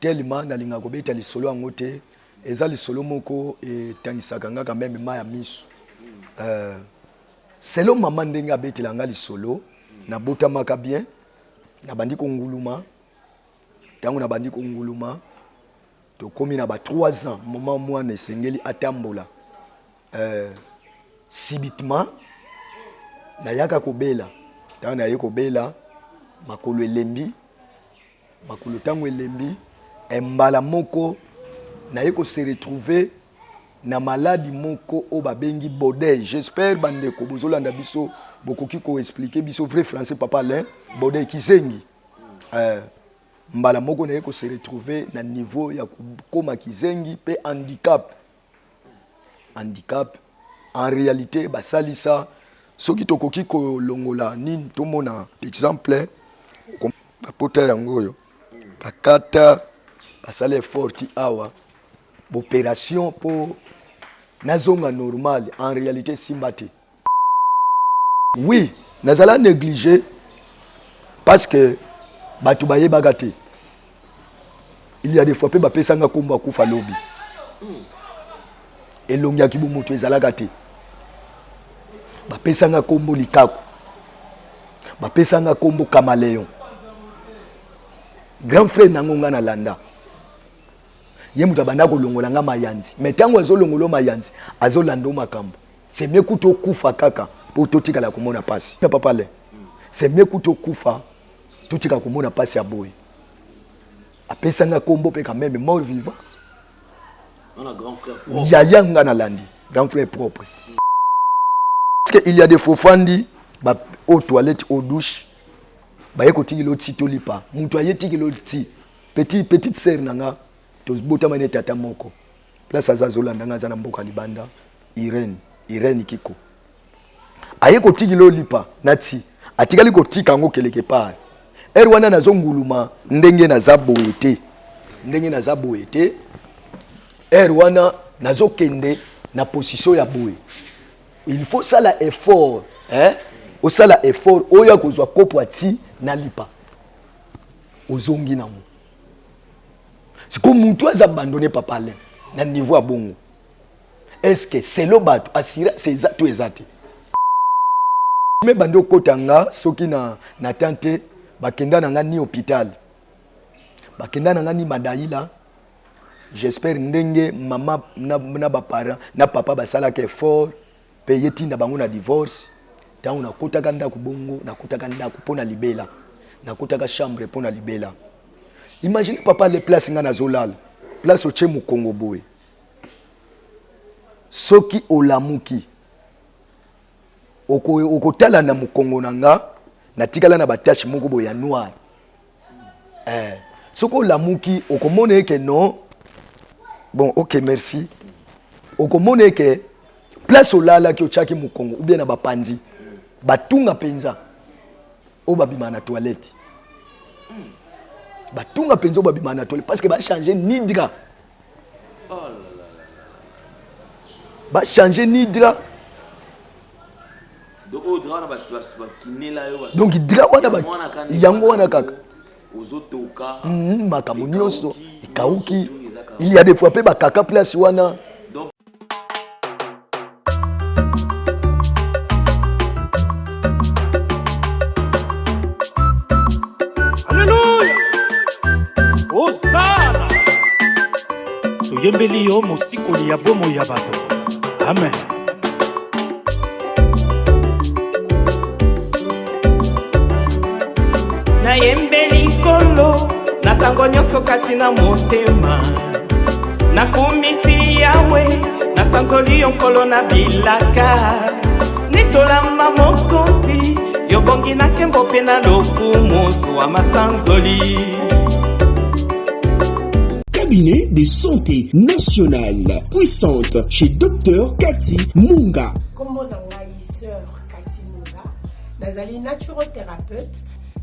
tellement nalinga kobeta lisolo angote eza lisolo moko etangisaka nga quand même maya miso selo mama ndenge abetela nga lisolo na botamaka bien na bandi konguluma tango na bandi konguluma to komi na ba 3 ans moment mwana esengeli atambola subitement na yaka kobela tango na ye kobela makolo elembi makolo tango elembi mbala moko na ye ko se retrouver na maladie moko o babengi Bodey. J'espère bandeko bozolanda biso bokoki ko expliquer biso vrai français papa Alain Bodey kizengi mbala moko na ye ko se retrouver na niveau ya koma kizengi pe handicap en réalité basalisa soki tokoki ko longola nini tomona exemple bapota yango yo bakata basala effort awa opération pour nazonga normal en réalité simbate. Oui, nazala négligé parce que batu baye bagate. Il y a des fois pe ba pesanga komba kufa lobi. Elongia kibu mutu ezala gate. Ba pesanga kombo likaku. Ba pesanga kombo kamaleon. Grand frère nangonga na landa. Ye mutu abanda kolongola nga mayanzi mais tango azolongolo mayanzi azolando makambo c'est mieux kuto kufa kaka po totika la komona pasi na papa le c'est mieux kuto kufa totika komona pasi ya boy apesa nga kombo pe quand même mort vivant on a grand frère propre yaya nga na landi grand frère propre parce que il y a des fofandi ba aux toilettes aux douches ba yeko tiki lo tito lipa mutu ayetiki lo ti petite sœur nanga tozibota mane tata moko place azazolanda nga zana mboka libanda Irene Kiko aye kotiki lo lipa nati atikali kotika ngo keleke pa wana nazonguluma ndenge na zaboete wana nazokende na position ya boye il faut ça la effort au sala effort oya kozwa kopo ati na lipa ozongi na mo. C'est comme mon toit abandonné papa Alain na niveau à bongo. Est-ce que c'est le bateau asira c'est tout exact. Mais bando kotanga soki na tante bakenda na ngani hôpital. Bakenda na ngani madaila. J'espère ndenge mama na ba parents na papa basala ke fort payer tinda bango na divorce. Tango na kotaka ndako bongo na kotaka ndako pona libela. Na kotaka chambre pona libela. Imaginez papa les places nga na zolal. Place au Tchemou Congo boy. Soki olamuki. Okotala na mukongo nanga na tikala na batache moko boy ya noir. Soko olamuki okomone ke non. Bon, OK, merci. Okomone ke place olala ki ochaki mukongo ou bien na bapandi. Batunga penza. O babima na toilette. Batunga penzo babima na toilette parce que ba changer nidra. Oh là là. Ba changer nidra. Donc au drap na ba kiné la yo. Donc dra wana ba yango wana kaka. Ozotoka. Makambo nyonso ikauki. Il y a des fois pe ba kaka place wana. Osana tuyembeli yo mosikoli ya bomo ya bato. Amen. Na yembeli nkolo na tango nyonso kati na motema nakumisi yawe na sanzoli yo nkolo na bilaka nitolamba mokonzi yobongi na kembo mpe na lokumu zwa masanzoli. Cabinet de santé nationale puissante chez Dr Cathy Munga. Comment dans la sœur Cathy Munga, nazali naturothérapeute,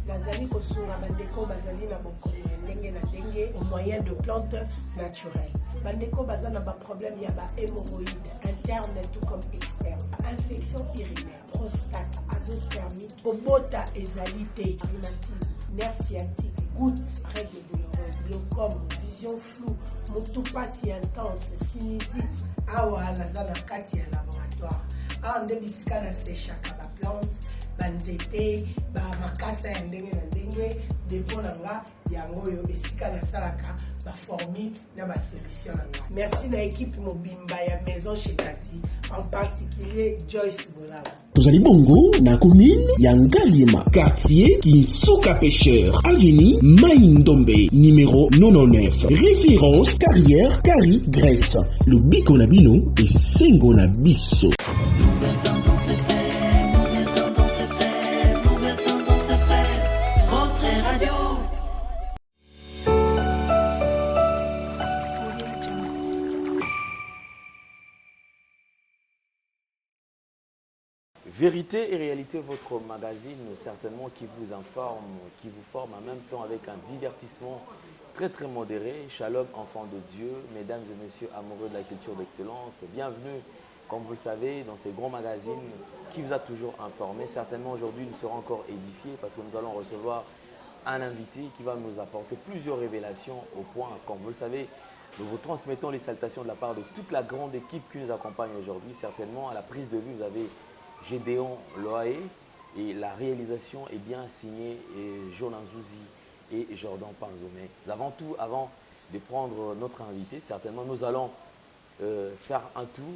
nazali kosunga bandeko bazali na bokono ndenge na ndenge au moyen de plantes naturelles. Bandeko bazana ba problème ya ba hémorroïdes interne tout comme externe, infection urinaire, prostate, azospermie, obota ezalité, rhumatisme, nerf sciatique, gouttes, règles douloureuses. glaucome, vision floue, motupa si intense, sinusite, awa nazana kati ya laboratoire. Awa nde bisika na séchaka ba plante, ba nzete, ba makasa ya ndenge na ndenge, depo na nga yango yo esika na salaka ba formule na ba solution na nga. Merci na équipe mobimba ya Maison chez Kati, en particulier Joyce Bolaba. Tozali bongo na commune ya Ngaliema, quartier Kinsuka Pêcheur, avenue Maïndombe, numéro 99. Référence carrière Kari Grèce. Le biko na bino et sengo na biso. Nouvelle tendance est faite, nouvelle tendance est faite, nouvelle tendance est faite. Rentrée radio. Vérité et réalité, votre magazine certainement qui vous informe, qui vous forme en même temps avec un divertissement très très modéré. Shalom, enfants de Dieu, mesdames et messieurs amoureux de la culture d'excellence, bienvenue, comme vous le savez, dans ces grands magazines qui vous a toujours informé. Certainement aujourd'hui nous serons encore édifiés parce que nous allons recevoir un invité qui va nous apporter plusieurs révélations au point, comme vous le savez, nous vous transmettons les salutations de la part de toute la grande équipe qui nous accompagne aujourd'hui. Certainement à la prise de vue, vous avez Gédéon Loaé et la réalisation est bien signée Jonan Zouzi et Jordan Panzomé. Avant tout, avant de prendre notre invité, certainement nous allons faire un tour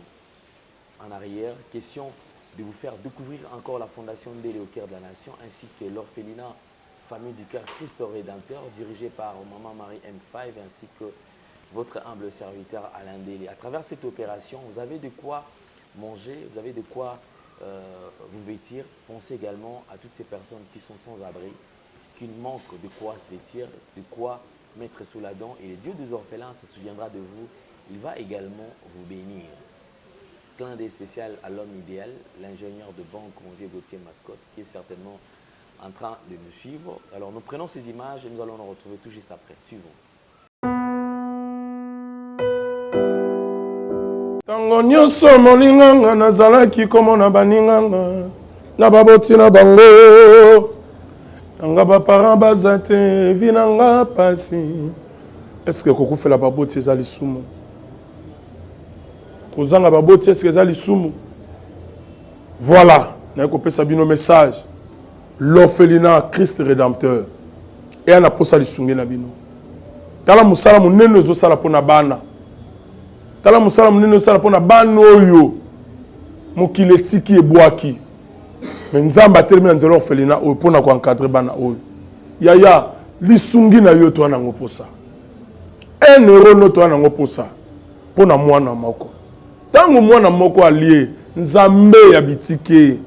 en arrière, question de vous faire découvrir encore la Fondation Ndélé au cœur de la nation ainsi que l'orphelinat Famille du Cœur Christ Rédempteur dirigé par Maman Marie M5 ainsi que votre humble serviteur Alain Ndélé. À travers cette opération, vous avez de quoi manger, vous avez de quoi vous vêtir. Pensez également à toutes ces personnes qui sont sans abri, qui manquent de quoi se vêtir, de quoi mettre sous la dent. Et le Dieu des orphelins se souviendra de vous. Il va également vous bénir. Clin d'œil spécial à l'homme idéal, l'ingénieur de banque, mon vieux Gauthier Mascotte, qui est certainement en train de nous suivre. Alors nous prenons ces images et nous allons nous retrouver tout juste après. Suivons. Tango nyonso molinganga nazalaki komona baninganga na baboti na bango nanga baparent baza te vi nanga pasi. Eske kokufela baboti eza lisumu? Kozanga baboti eske eza lisumu? Voilà, na kopesa bino message. L'orphelinat Christ Rédempteur et ana posa lisungi na bino. Tala musala munene ezosala pona bana. Tala musala munene osala pona bana oyo mokili etiki ebwaki. Mais nzamba atelemi na nzela orphelinat oyo pona ko encadrer bana oyo. Yaya lisungi na yo to ana ngoposa. 1 euro no to ana ngoposa pona mwana moko. Tango mwana moko alie nzambe ya bitike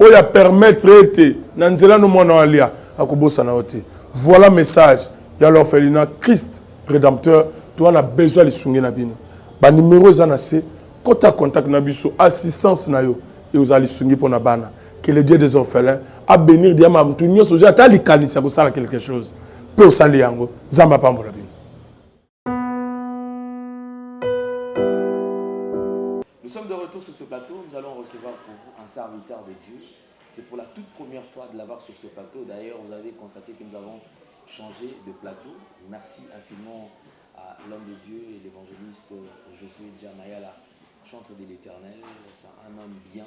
oya permettre ete na nzela no mwana alia akobosa na ote. Voilà message ya l'orphelinat Christ Rédempteur to ana besoin lisungi na bino. Ba numéro za na se kota contact na biso assistance na yo et aux alisungi pour na bana que le Dieu des orphelins a bénir diama mtu nyoso ja ta likanisa ko sala quelque chose pour sali yango zamba pambola bino. Nous sommes de retour sur ce plateau, nous allons recevoir pour vous un serviteur de Dieu. C'est pour la toute première fois de l'avoir sur ce plateau. D'ailleurs, vous avez constaté que nous avons changé de plateau. Merci infiniment à l'homme de Dieu et l'évangéliste Josué Djamayala, chantre de l'Éternel. C'est un homme bien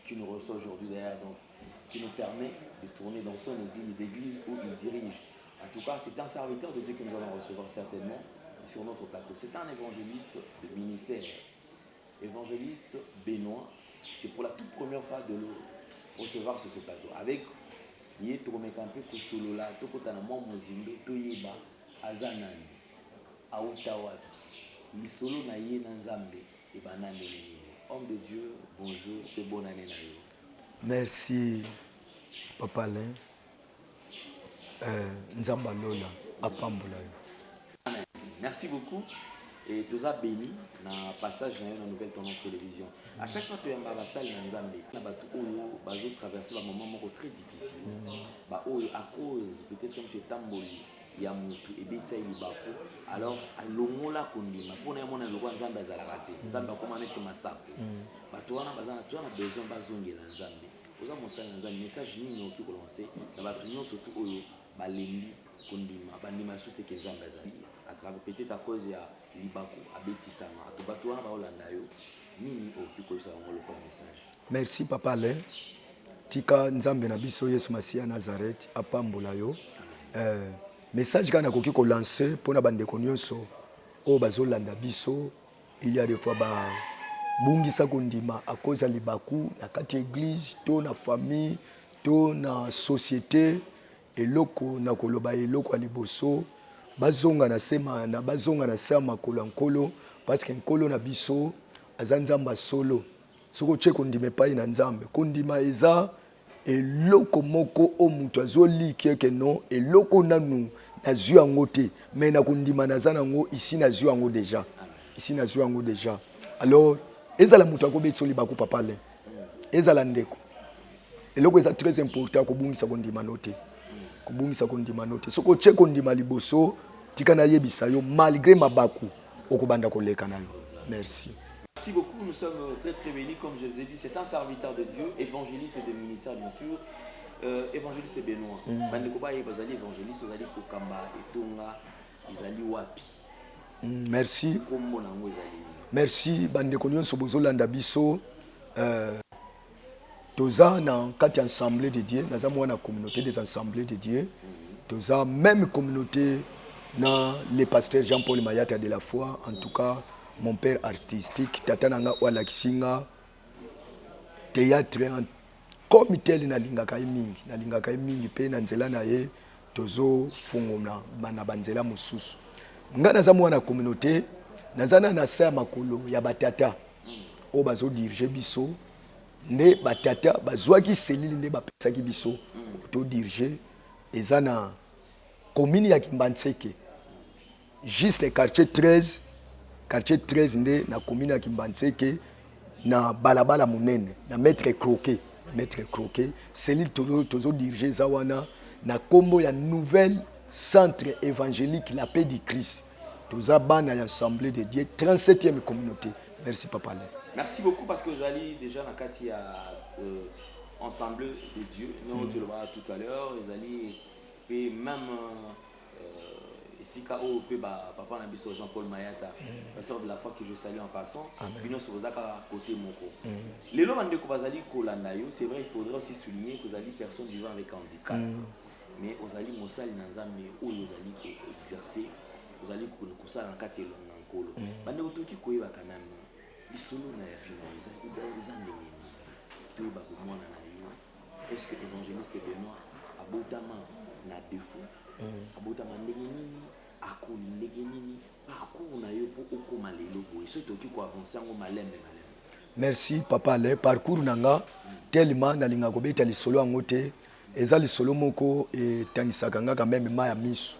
qui nous reçoit aujourd'hui d'ailleurs, donc qui nous permet de tourner dans son église où il dirige. En tout cas, c'est un serviteur de Dieu que nous allons recevoir certainement sur notre plateau. C'est un évangéliste de ministère. Évangéliste Benoît, c'est pour la toute première fois de le recevoir sur ce plateau. Avec Yetromekampe Kusolola, Tokotana Mozindo, Toyeba, Azanani. Aoutawat, Lisolo na ye Nanzambe et Banane. Homme de Dieu, bonjour et bonne année. Merci, Papa Alain. Nzamba Lola, Apambola. Merci beaucoup. Et tous a béni dans passage dans la nouvelle tendance télévision. À chaque fois que tu es en salle Nzambe, tu as traversé un moment très difficile. À cause, peut-être comme chez Tamboli. Ya mutu ebetsa ilibako alors alongola kondima pona mona lokwa nzambe azalaka te nzambe akoma neti masapo bato wana bazana tu ana besoin bazongela nzambe oza mosala nzambe message nini oki ko lancer na bato nyonso surtout oyo balembi kondima bandima soute ke nzambe azali peut-être à cause ya libako abetisama bato wana baolanda yo nini okoki koyebisa bango lokola message. Merci papa Alain. Tika nzambe na biso Yesu Masiya Nazareth apambola yo. Message kana koki ko lancer pona bandeko nyonso o bazolanda biso. Il y a des fois ba bungisa kondima à cause ya libaku na kati église to na famille to na société eloko na koloba eloko aliboso bazonga na sema na bazonga na sama makolo nkolo parce que nkolo na biso azanzamba solo soko che kondime pai na nzambe kondima eza eloko moko o mutu azoli keke non eloko nanu na zwi yango te mais na kondima naza nango ici na zwi yango déjà ici na zwi yango déjà alors ezala mutu akobetso libako papa le ezala ndeko eloko eza très important kobungisa kondima note kobungisa kondima note soko che kondima liboso tika na yebisa yo malgré mabaku okobanda koleka nayo. Merci. Merci beaucoup, nous sommes très très bénis, comme je vous ai dit, c'est un serviteur de Dieu, évangéliste et de ministère bien sûr. Évangéliste et Benoît. Bandeko et bazali évangéliste, bazali kokamba etonga, ezali wapi. Merci. Kombo nango ezali. Merci bandeko nyonso bozolanda biso. Toza na kati assemblée de Dieu, naza mwana communauté des assemblées de Dieu. Toza même communauté na le pasteur Jean-Paul Mayata de la foi, en tout cas mon père artistique tata nanga wala kisinga théâtre comme tel na lingaka mingi pe na nzela na ye tozo fungona bana banzela mususu nga naza mwana communauté nazana na sa makolo ya batata o bazo diriger biso ne batata bazwaki selile ne bapesaki biso to diriger ezana commune ya Kimbantseke juste quartier 13 nde na commune ya Kimbantseke na balabala munene na maître croquet selile tozo diriger zawana na kombo ya nouvelle centre évangélique la paix du Christ toza bana ya assemblée de Dieu 37e communauté. Merci papa. Merci beaucoup parce que j'allais déjà dans kati ya ensemble de Dieu nous tu le vois tout à l'heure les alliés et même ici KO pe ba papa na biso Jean-Paul Mayata pasteur de la foi que je salue en passant bino sozaka côté moko les lots bande ko bazali ko landa yo c'est vrai il faudrait aussi souligner que vous allez personnes vivant avec handicap mais aux alliés mosali na nzambe oyo ozali ko exercer vous allez ko kusala na kati longa nkolo bande otoki koyeba kana bisolo na ya finaliser les andemini to ba ko mona na yo est-ce que évangéliste Benoît abotama na défaut abotama ndenge nini akoli ndenge nini parcours na yo po okoma lelo boye so toki ko avancer ngo malembe. Merci papa le parcours nanga tellement nalinga kobeta lisolo yango te eza lisolo moko etangisaka nga quand même maya miso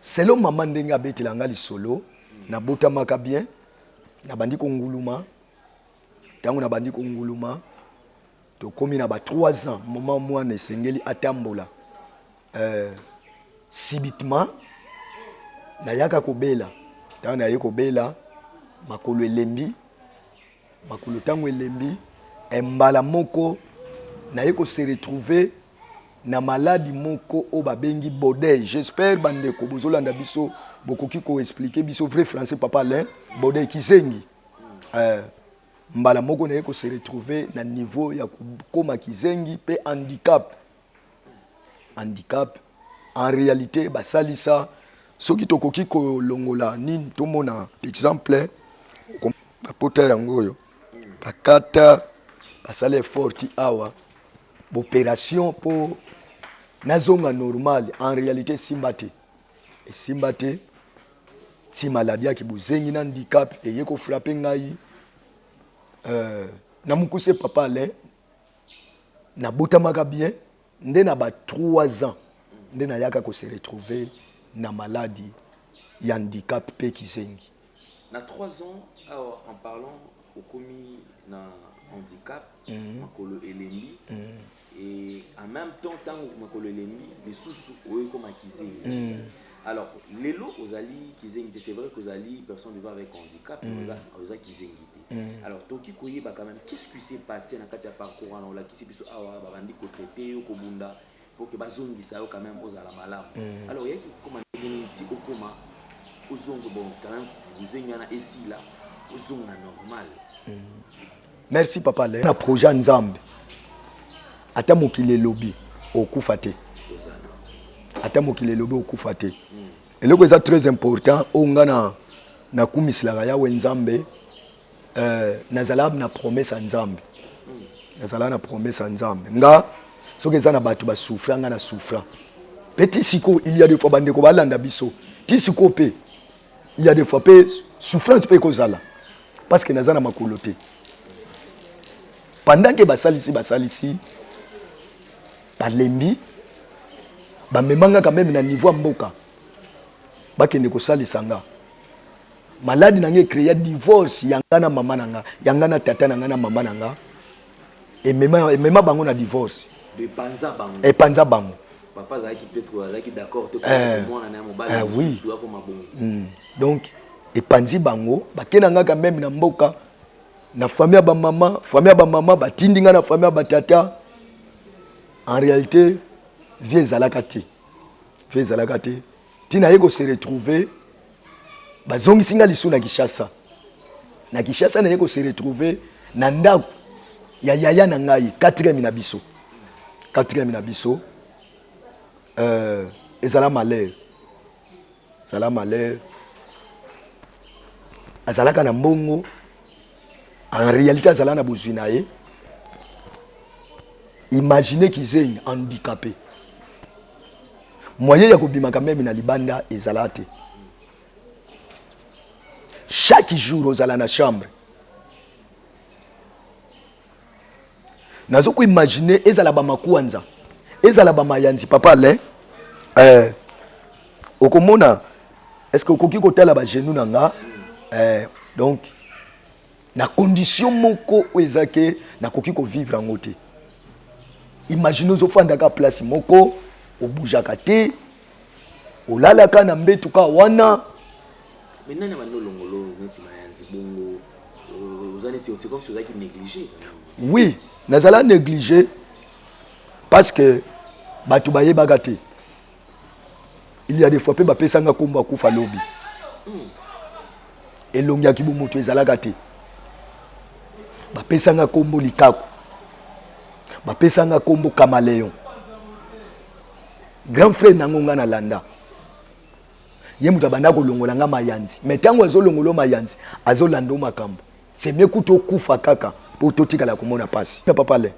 selon maman ndenge abetelanga lisolo na botamaka bien na bandi konguluma tango na bandi konguluma to komi na ba 3 ans moment mwana esengeli atambola subitement na yaka kobela tango na yeko bela makolo elembi makolo tango elembi embala moko na yeko se retrouver na maladie moko o babengi bodey. J'espère bandeko bozolanda biso bokoki ko expliquer biso vrai français papa Alain bodey kizengi mbala moko na yeko se retrouver na niveau ya koma kizengi pe handicap en réalité basalisa soki tokoki ko longola nini tomona exemple bapota yango yo bakata basale forti awa opération pour nazonga normal en réalité simbate si maladie qui buzengi na handicap et yeko frapper ngai na mukuse papa Alain na botamaka bien nde na ba 3 ans nde na yaka ko se retrouver na maladie ya handicap pe kizengi na 3 ans alors, en parlant au commis na handicap makolo elembi et en même temps makolo elembi lisusu oyo koma kizengi alors lelo ozali kizengi c'est vrai que ozali personne vivant avec handicap oza kizengi alors toki koyeba quand même qu'est-ce qui s'est passé na kati ya parcours na ola kisi biso awa babandi ko traiter yo ko bunda pour que bazongisa yo quand même ozala malamu alors yaki comment Miniti Okuma, Ozongo, bon, quand même, vous avez un ici là, Ozongo normal. Merci papa. On a projet Nzambe. Ata mokile lobby au Koufate. Ata mokile lobby au Koufate. Et le c'est très important. On a na kumisla ya Nzambe. Nazala na promesse Nzambe. Nazala na promesse Nzambe. Nga soki eza na bato ba souffrant nga na souffrant. Petit siko il y a des fois bande ko balanda biso. Ti siko pe. Il y a des fois pe souffrance pe kozala. Parce que nazana makoloté. Pendant que basalisi balembi bamemanga quand même na niveau mboka bakende kosalisa nga maladi nange créer divorce yanga na mama nanga yanga na tata nanga na mama nanga et mema bango na divorce de panza bango et panza bango papa zaki peut-être zaki d'accord to ko mona na mobali oui so ko mabongo donc et panzi bango bakenanga quand même na mboka na famille ba mama batindinga na famille ba tata. En réalité vieux zalakati tina yeko se retrouver bazongi singa lisu na Kishasa na yeko se retrouver na ndako ya yaya na ngai 4e na biso ezala malheur azalaka na mbongo. En réalité, azala na bozina ye. Imaginez qu'ils sont handicapés. Moyen ya kobima quand même na libanda ezalate. Chaque jour aux ala na chambre. Nazo ko imaginer ezala ba makuanza. Ezala ba mayanzi papa le okomona est-ce que okoki kotala ba genou nanga donc na condition moko ezake na koki ko vivre en côté. Imaginez zo fandaka place moko obujaka te olalaka na mbetuka wana maintenant na longolo neti mayanzi bongo ozaneti c'est comme si ozaki négligé. Oui, nazala négligé parce que batu bayebaka te. Il y a des fois pe bapesanga komba kufa lobi. Elongia kibu moto ezalaka te. Bapesanga kombo likaku. Bapesanga kombo kamaleon. Grand frère nangonga na landa. Ye mutu abanda kolongola nga mayanzi. Mais tango azolongolo mayanzi, azolanda makambo. C'est mieux kuto kufa kaka pour totika la komona pasi. Papa le.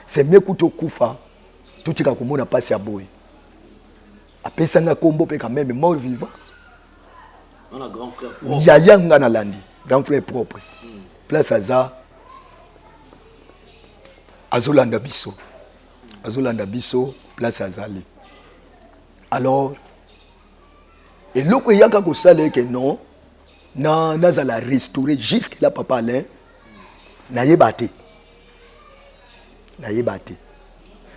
C'est mieux kuto kufa totika komona pasi ya boy. Apesanga kombo pe quand même mort vivant. On a grand frère propre. Yaya nga na landi, grand frère propre. Place aza azolanda biso. Azolanda biso place azali. Alors et loko yaka ko sale que non na nazala restaurer jusque là papa là na yebate. Na yebate.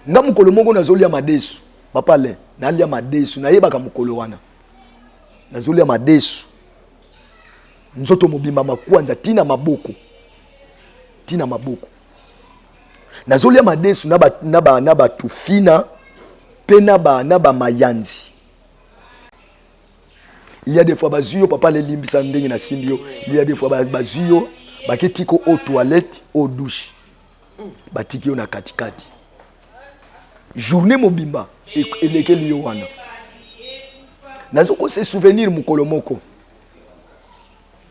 Nga mukolo moko nazolia madesu. Papa là na lia madesu na yebaka mukolo wana. Nazolia madesu. Nzoto mobimba makwanza tina maboko. Tina maboko. Nazolia madesu na ba tufina pe na ba mayanzi. Il y a des fois bazuyo papa le limbisa ndenge na simbio. Il y a des fois bazuyo baketiko au toilette au douche. Batikio na katikati. Journée mobimba elekeli yo wana. Nazoko se souvenir mukolo moko.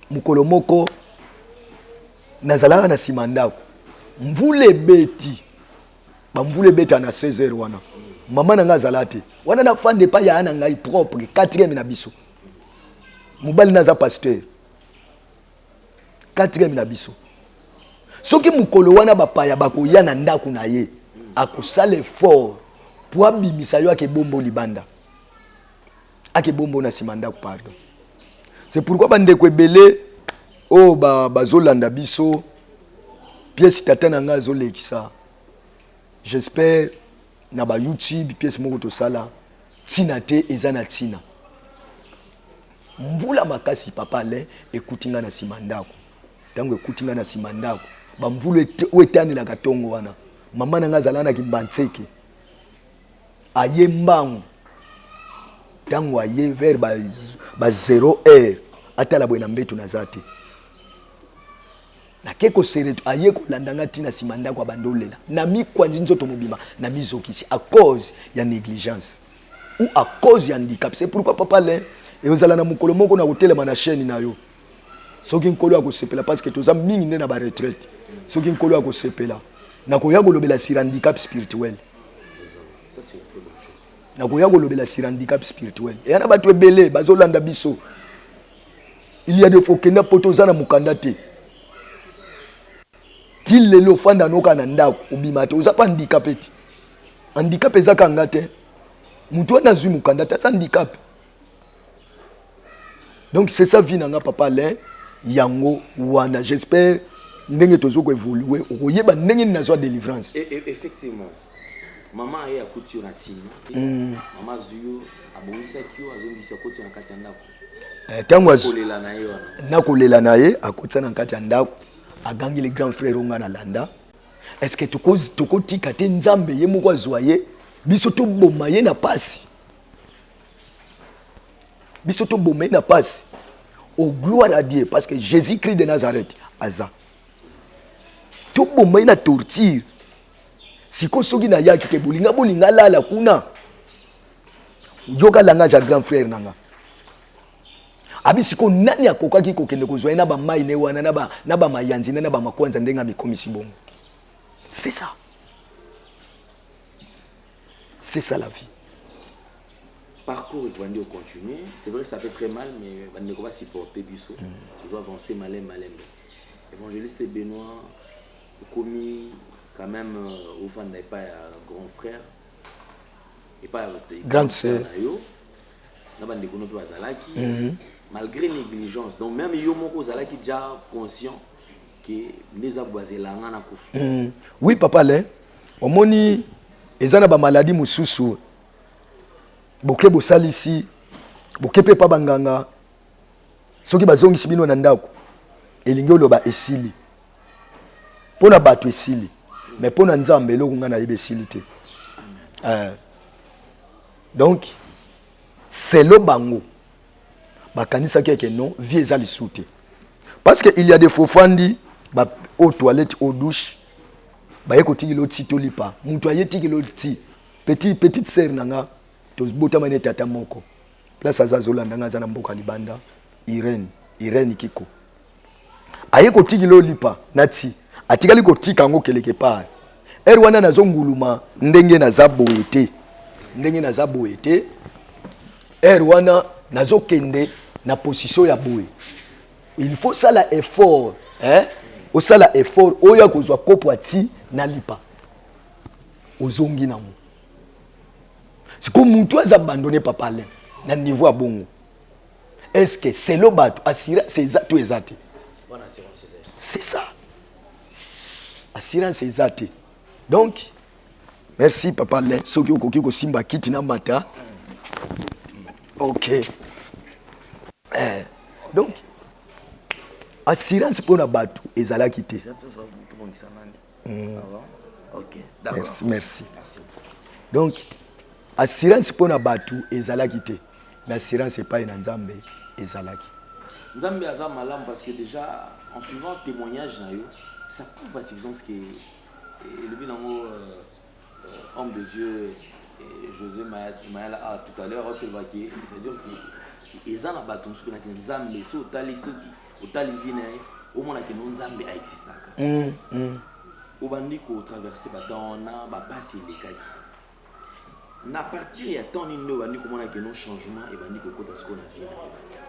Mukolo moko nazalaka na simandako. Mvule beti. Ba mvule beta na 16h wana. Mama nanga zalate. Wana na fande pa ya ana ngai propre 4e na biso. Mobali naza pasteur. 4e na biso. Soki mukolo wana bapaya bakoya na ndako na ye. Akosala effort pour abimisa yo akebombo libanda. Akebombo na simandako pardon. C'est pourquoi bandeko ebele o bazolanda biso pièce tata nanga zolekisa. J'espère na ba YouTube pièce moko to sala tina te ezana tina. Mvula makasi papa le ekutinga na simandako. Tango ekutinga na simandako ba mvula wetani la katongo wana. Mama nanga zalana kimbantseke. Ayembango. tango aye vers ba 0 heure atala boye na mbeto na zate na keko sere aye ko landanga tina simanda kwa bandolela na mi kwa nzoto mobima na mizokisi à cause ya négligence ou à cause ya handicap. C'est pourquoi papa là et ozala na mukolo moko na hotelema na chaîne na yo soki nkolo akosepela parce que toza mingi nde na ba retraite soki nkolo akosepela na koya kolobela sur handicap spirituel Ça, c'est une très bonne chose. na koya kolobela sur handicap spirituel et yana bato ebele bazolanda biso il y a des fois kenda potoza na mukanda te til lelo fanda noka na ndako obima te oza pa handicapé ti handicap ezaka nga te mutu wana zwi mukanda te asa handicap. Donc c'est ça vie nanga papa là yango wana j'espère ndenge tozo ko évoluer okoyeba ndenge nazo délivrance. Et effectivement maman aye akuti na sima maman zuyo abongisa kio azongisa koti na kati ya ndako tango azu kolela na ye wana na kolela na ye akotsa na kati ya ndako agangi les grands frères onga na landa. Est-ce que tokotika te nzambe ye moko azwaye biso to boma ye na pasi biso to boma ye na pasi. Oh gloire à Dieu parce que Jésus-Christ de Nazareth aza to boma ye na torture siko soki na yaki ke bolinga lala kuna yoka langa ja grand frère nanga abi siko nani akokaki kokende kozwa na ba mai ne wana na ba mayanzi na ba makwanza ndenga mikomisi bongo. C'est ça. C'est ça la vie. Parcours et on continue. C'est vrai que ça fait très mal, mais on ne peut pas supporter Bissot. On doit avancer malin. Évangéliste Benoît, commis quand même au fan n'est pas grand frère et pas grande sœur. Malgré négligence. Donc même Yomoko Zalaki déjà conscient que les aboisés là ngana kofu. Oui papa là, omoni ezana ba maladie mususu. Boke bosalisi, boke pe pa banganga. Soki bazongisi bino na ndako. Elingi oloba esili. Pona batu esili. Mais pona nzambe eloko ngana yebe esili te. Donc c'est le bango. Bakanisa keke non, vie ezali soute. Parce que il y a des faux fandi ba aux toilettes, aux douches. Ba yekoti l'autre si tolipa. Mutu ayeti l'autre si petite sœur nanga to botama ne tata moko. Place azazolanda nga zana mboka libanda. Irene kiko. Ayekoti lipa nati. Atikali kotika ngo keleke pa. Wana nazonguluma ndenge na zaboete. Ndenge na zaboete. Wana nazokende na position ya boye. Il faut ça la effort, hein? Au ça la effort, oya kozwa kopo ati na lipa. Ozongi na mo. C'est comme mutu azabandonné papa là na niveau à bongo. Est-ce que c'est le bateau assurance c'est tout exact? Bonne assurance c'est ça. Assurance exact. Donc merci papa là, soki okoki ko simba kiti na mata. OK. Donc assurance pour la bateau ezala quitté. OK, d'accord. Merci. Donc assurance pour la bateau ezala quitté. L'assurance c'est pas une nzambe ezala qui. Nzambe aza malam parce que déjà en suivant le témoignage na yo, ça prouve à suffisance que le bilango homme de Dieu José Mayala a tout à l'heure tu le vois qui c'est-à-dire que ezana bateau sur na nzambe so tali vina au moins que nzambe a existé. Au bandi ko traverser bateau na ba passer les kaki. Na partir ya temps ni ndo bandi ko mona que non changement et bandi ko kota ce qu'on a vu.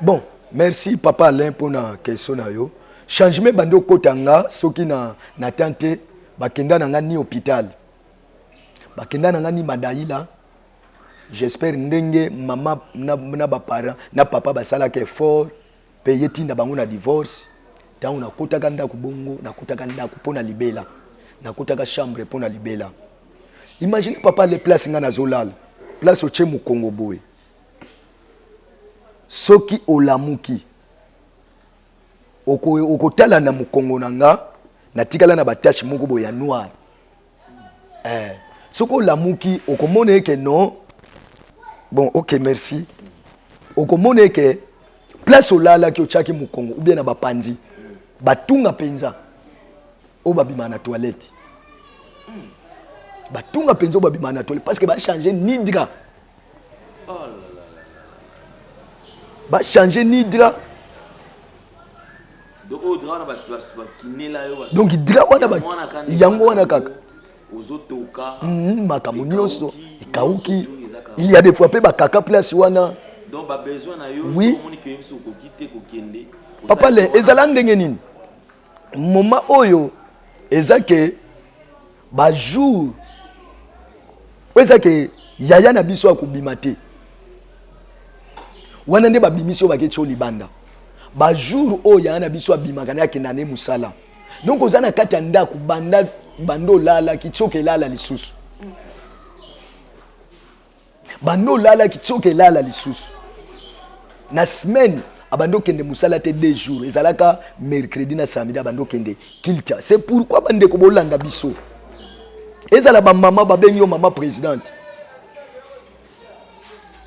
Bon, merci papa Alain pour la question na yo. Changement bandi kotanga soki na tante bakenda na ni hôpital. Bakenda na ni madaila. J'espère ndenge maman na ba parents na papa basala ke fort payer tinda bango na divorce. Tant na kotaka ndako bongo na kotaka ndako pona libela. Na kotaka chambre pona libela. Imaginez papa les places ngana zolal. Place au Tchemu Congo boy. Soki olamuki. Okotala na mukongo nanga na tikala na batache moko boya noir. Soko olamuki okomone que non. Bon, OK, merci. okomona ke place olala ki ochaki mukongo ou bien na bapanzi batunga penza o babima na toilette batunga penza o babima na toilette parce que ba changer nidra ba changer nidra donc dra wana ba yango wana kaka makambo nyonso ekauki il y a des fois pe bakaka place wana donc ba besoin na yo oui. so moni ke yemso ko kite ko kende papa le ezala ndenge nini moment oyo ezake ba jour ezake yaya na biso akubima te wana nde babimisi oyo baketi oyo libanda ba jour oyo yaya na biso abimaka na akenda ne musala donc oza na kati ya ndako bando lala kitsoka elala lisusu bando lala kitsoka elala lisusu na semaine abando kende musala te 2 jours ezalaka mercredi na samedi abando kende kilta c'est pourquoi bande ko bolanda biso ezala ba mama babengi yo mama présidente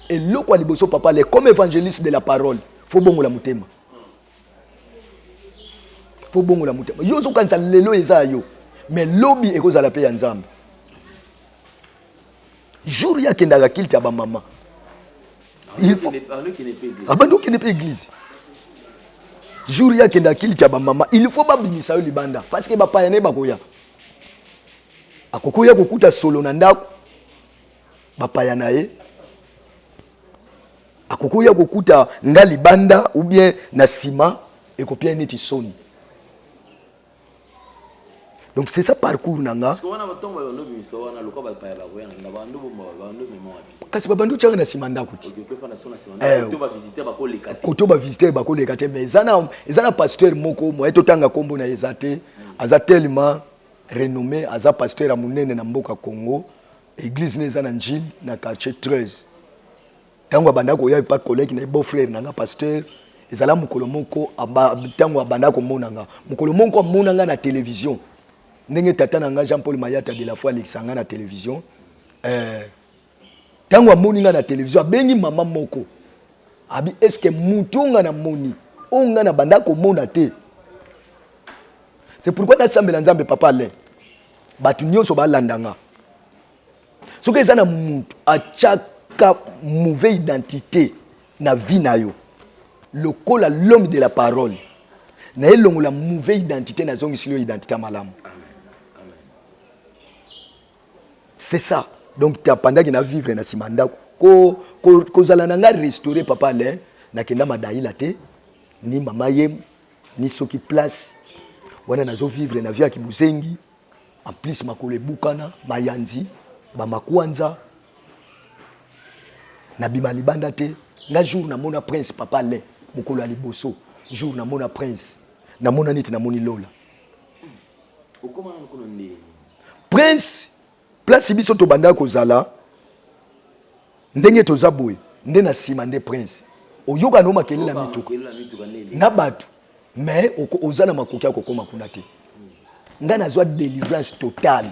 et loko liboso papa le comme évangéliste de la parole faut bongola mutema faut bongola mutema yo zo kanza lelo eza yo mais lobby ekozala pe ya nzambe jour ya kendaka kilta ba mama il faut abando qui n'est pas église jour ya kenda kilta ba mama il faut babimisa yo libanda parce que ba payane bakoya akokoya kokuta solo na ndako ba payana ye akokoya kokuta nga libanda ou bien na sima ekopia neti soni donc c'est ça parcours nanga kasi babando tshanga na sima ndako ti koto ba visiter bakoleka te mais ezana pasteur moko mo etotanga kombo na ezate aza tellement renommé aza pasteur amunene na mboka Congo église neza na njil na quartier 13 tango abanda ko ya pas collègue na beau frère nanga pasteur ezala mukolo moko tango abanda ko monanga mukolo moko monanga na télévision ndenge tata nanga Jean-Paul Mayata de la foi Alexanga na télévision tango amoninga na télévision abengi mama moko abi est-ce que mutunga na moni onga na banda ko mona te c'est pourquoi na sambela nzambe papa le batu nyonso balandanga soki eza na mutu achaka mauvaise identité na vie na yo lokola l'homme de la parole na elongo la mauvaise identité na zongi silo identité malamu c'est ça donc tu pendant que na vivre na simanda ko zala nanga restaurer papa le na kenda madaila te ni mama yem ni soki place wana nazo vivre na vie ya kibuzengi en plus makole bukana mayanzi ba makwanza na bima libanda te na jour na mona prince papa le mokolo ali boso jour na mona prince na mona niti na moni lola okoma na kono ndi prince place biso to banda ko zala ndenge to zaboy nde na sima nde prince oyoka no makeli na mituko na batu mais ozana makoki akokoma kuna te nga nazwa délivrance totale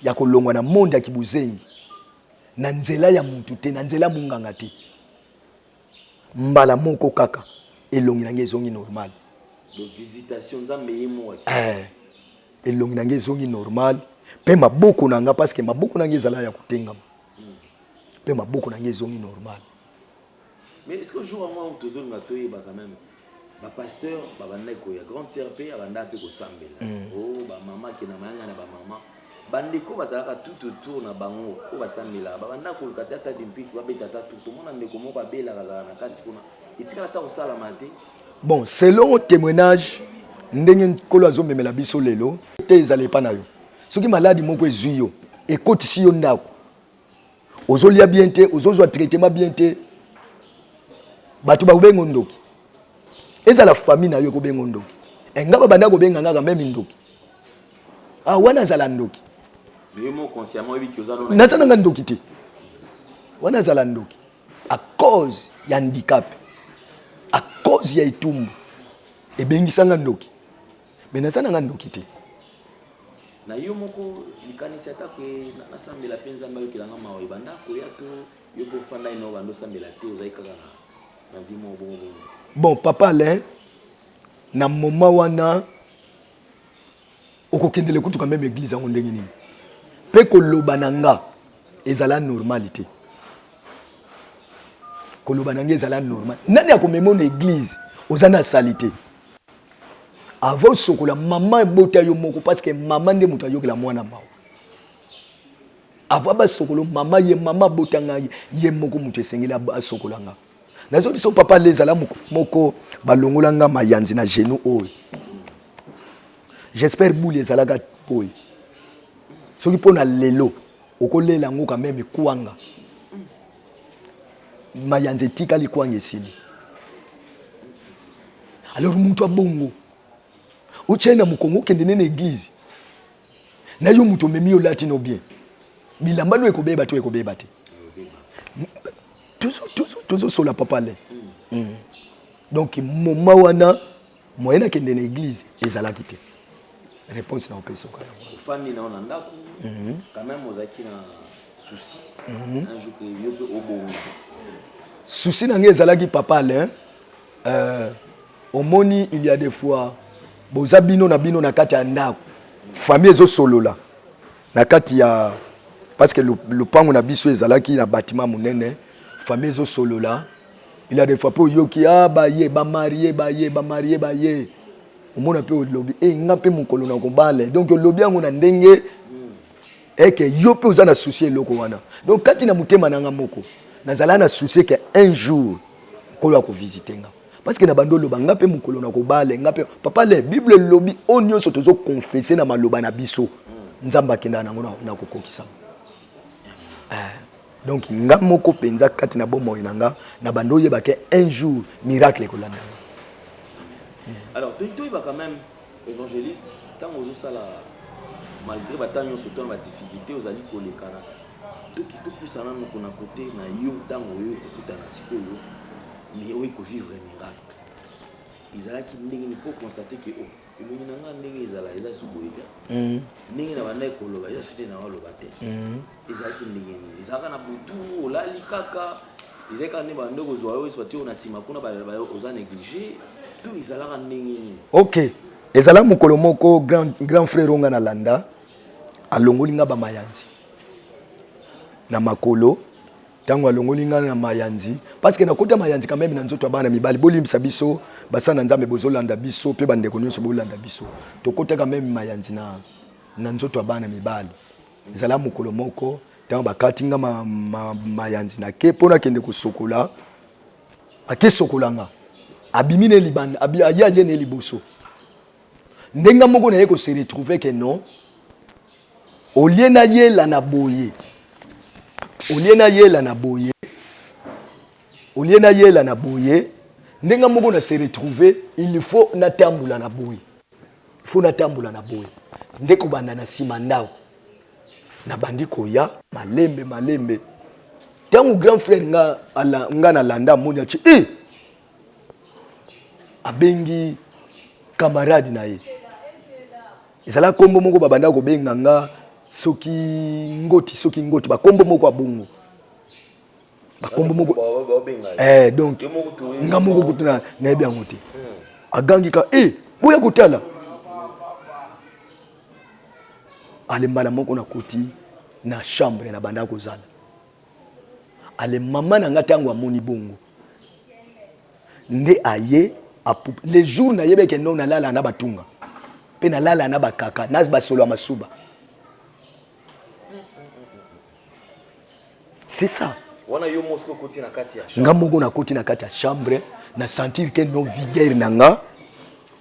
ya kolongwa na monde ya kibuzengi na nzela ya mutu te na nzela munganga te mbala moko kaka elongi na ngezongi normal de visitation nzambe yemo elongi na ngezongi normal pe maboko nanga parce que maboko nanga ezala ya kutengama pe maboko nanga ezongi normal mais est-ce que jour à moi on toujours na toyeba quand même ba pasteur ba banda ko ya grande CRP abanda pe ko sambela oh ba mama ki na mayanga na ba mama bandeko bazalaka tout autour na bango ko basambela ba banda ko katata dimpiti ba betata tout mona ndeko moko abela kala na kati kuna itikala ta osala mate bon selon témoignage ndenge kolo azomemela biso lelo te ezale pa na yo soki maladi moko ezwi yo ekotisi yo ndako ozolia bien te ozozwa traitement bien te bato bakobenga ndoki ezala famille na yo kobenga ndoki enga babanda kobenga ngaka même ndoki wana zala ndoki yemo consciemment wi kyozalo nazana nga ndoki te wana zala ndoki à cause ya handicap à cause ya itumbu ebengisanga ndoki mais nazana nga ndoki te na yo moko likanisi atako na sambela penza mbayo kilanga mawa ibanda ko ya to yo ko fanda ino bando sambela te ozai kaka Bon, papa Alain, na moment wana okokendele kutu quand même église en ndenge nini. Pe koloba nanga ezala normalité. Koloba nanga ezala normal. Nani akomema na église ozana salité. Avant sokola maman bota yo moko parce que maman nde muta yokela mwana mao. Avant ba sokolo maman ye maman bota nga ye moko mutu esengela ba sokolanga. Nazo biso papa lezala moko balongolanga mayanzi na genou oyo. J'espère boule ezalaka oyo. Soki pona lelo okolela ngo quand même kuanga. Mayanzi tika likwanga esili. Alors mutu abongo uchena mukongo kende na église na yo mutu memi yo latino bien bilamba no ekobeba to ekobeba te toujours sur la papa là donc moment wana moyena kende na église ezalaki te réponse na opeso ka famille na ona ndako quand même ozaki na souci un jour que yo pe obongo souci na nge ezalaki papa là omoni il y a des fois boza bino na kati ya ndako famille ezo solola na kati ya parce que le pango na biso ezalaki na bâtiment munene famille ezo solola il y a des fois po yoki ba marié omona pe lobi nga pe mukolo na kobale donc lobi yango na ndenge que yo pe oza na souci loko wana donc kati na mutema nanga moko nazala na souci que un jour kolo ko visiter nga parce que na bandolo banga pe mukolo na kobale nga pe papa le bible lobi onyo so tozo confesser na maloba na biso nzamba kenda nango na kokokisa donc nga moko penza kati na bomo inanga na bando yeba ke un jour miracle kolanda. Alors toi va quand même évangéliste tant aux sala malgré batanyo surtout na difficulté aux ali ko lekana tout qui tout plus sana ko na côté na yo tant oyo kutana sikoyo mais oui ko vivre un miracle ils allaient qui ndenge pour constater que oh il y a ndenge ezala eza suboyika ndenge na bana ko loba ya sute na loba te ils allaient qui ndenge ils allaient na butu olali kaka ils allaient quand ba ndoko zo yo soit on a sima kuna ba oza négliger tout ils allaient ndenge OK ezala mukolo moko grand frère onga na landa alongoli nga ba mayanzi na makolo tango alongoli nga na mayanzi parce que na kota mayanzi quand même na nzoto bana mibali bolimisa biso basana nzambe bozolanda biso pe bande ko nyonso bolanda biso to kota quand même mayanzi na nzoto bana mibali ezala mukolo moko tango bakatinga mayanzi na ke pona kende ko sokola ake sokolanga abimine libanda ayaje ne liboso ndenga moko na yeko se retrouver que non oliena yela na boye oliena yela na boye ndenga moko na se retrouver il faut na tambula na boye ndeko banda na sima ndao na bandiko ya malembe tangu grand frère nga na landa moni achi abengi camarade na ye ezala kombo moko babanda ko benga nga soki ngoti bakombo moko abongo bakombo moko donc nga moko kutuna na yebi yango te agangi ka boya kotala alembala moko na koti na chambre na banda kozala ale mama na nga tango amoni bongo nde aye les jours na yebe ke non na lala na batunga pe na lala na bakaka na basolo masuba. C'est ça. Nga moko na koti na kati ya chambre na sentir que non vigueur nanga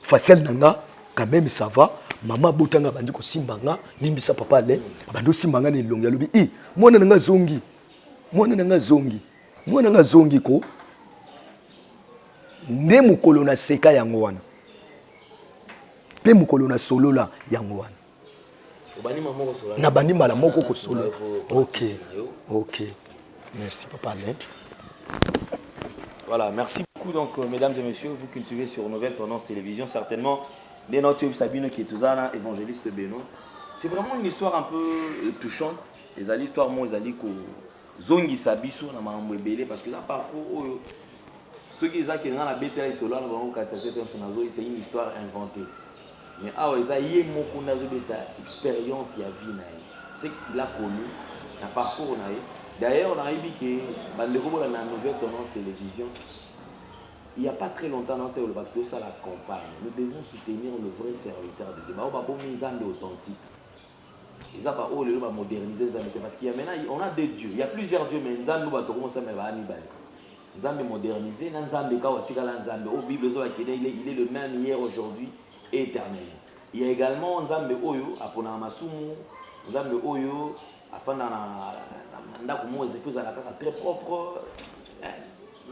facile nanga quand même ça va mama botanga bandi ko simbanga limbisa papa le bando simbanga ni longa lobi mwana nanga zongi ko nde mukolo na seka yango wana pe mukolo na solola yango wana na bandi mala moko ko solo. OK merci papa Alain. Voilà, merci beaucoup donc mesdames et messieurs, vous cultivez sur Nouvelle Tendance Télévision certainement des notes Sabino qui est Tozana évangéliste Beno. C'est vraiment une histoire un peu touchante. Les histoires moi ils allaient ko zongi sabiso na mambo ebele parce que ça parcours ceux qui ont qui ont bêté sur là c'est une histoire inventée. Mais ah ouais, ça y est mon qu'on a expérience il y a vie c'est qu'il a connu un parcours d'ailleurs on a dit que dans la nouvelle tendance télévision il n'y a pas très longtemps dans le bateau ça la campagne nous devons soutenir le vrai serviteur de Dieu on va pas mise en authentique ils ont pas le va moderniser parce qu'il y a maintenant on a deux dieux il y a plusieurs dieux mais nous va commencer à mettre Nzambe modernisé, Nzambe kawatika la Nzambe. Au Bible il est le même hier, aujourd'hui et éternel. Il y a également Nzambe Oyo, apona masumu, Nzambe Oyo, afin d'anda comme les effets à la carte très propre,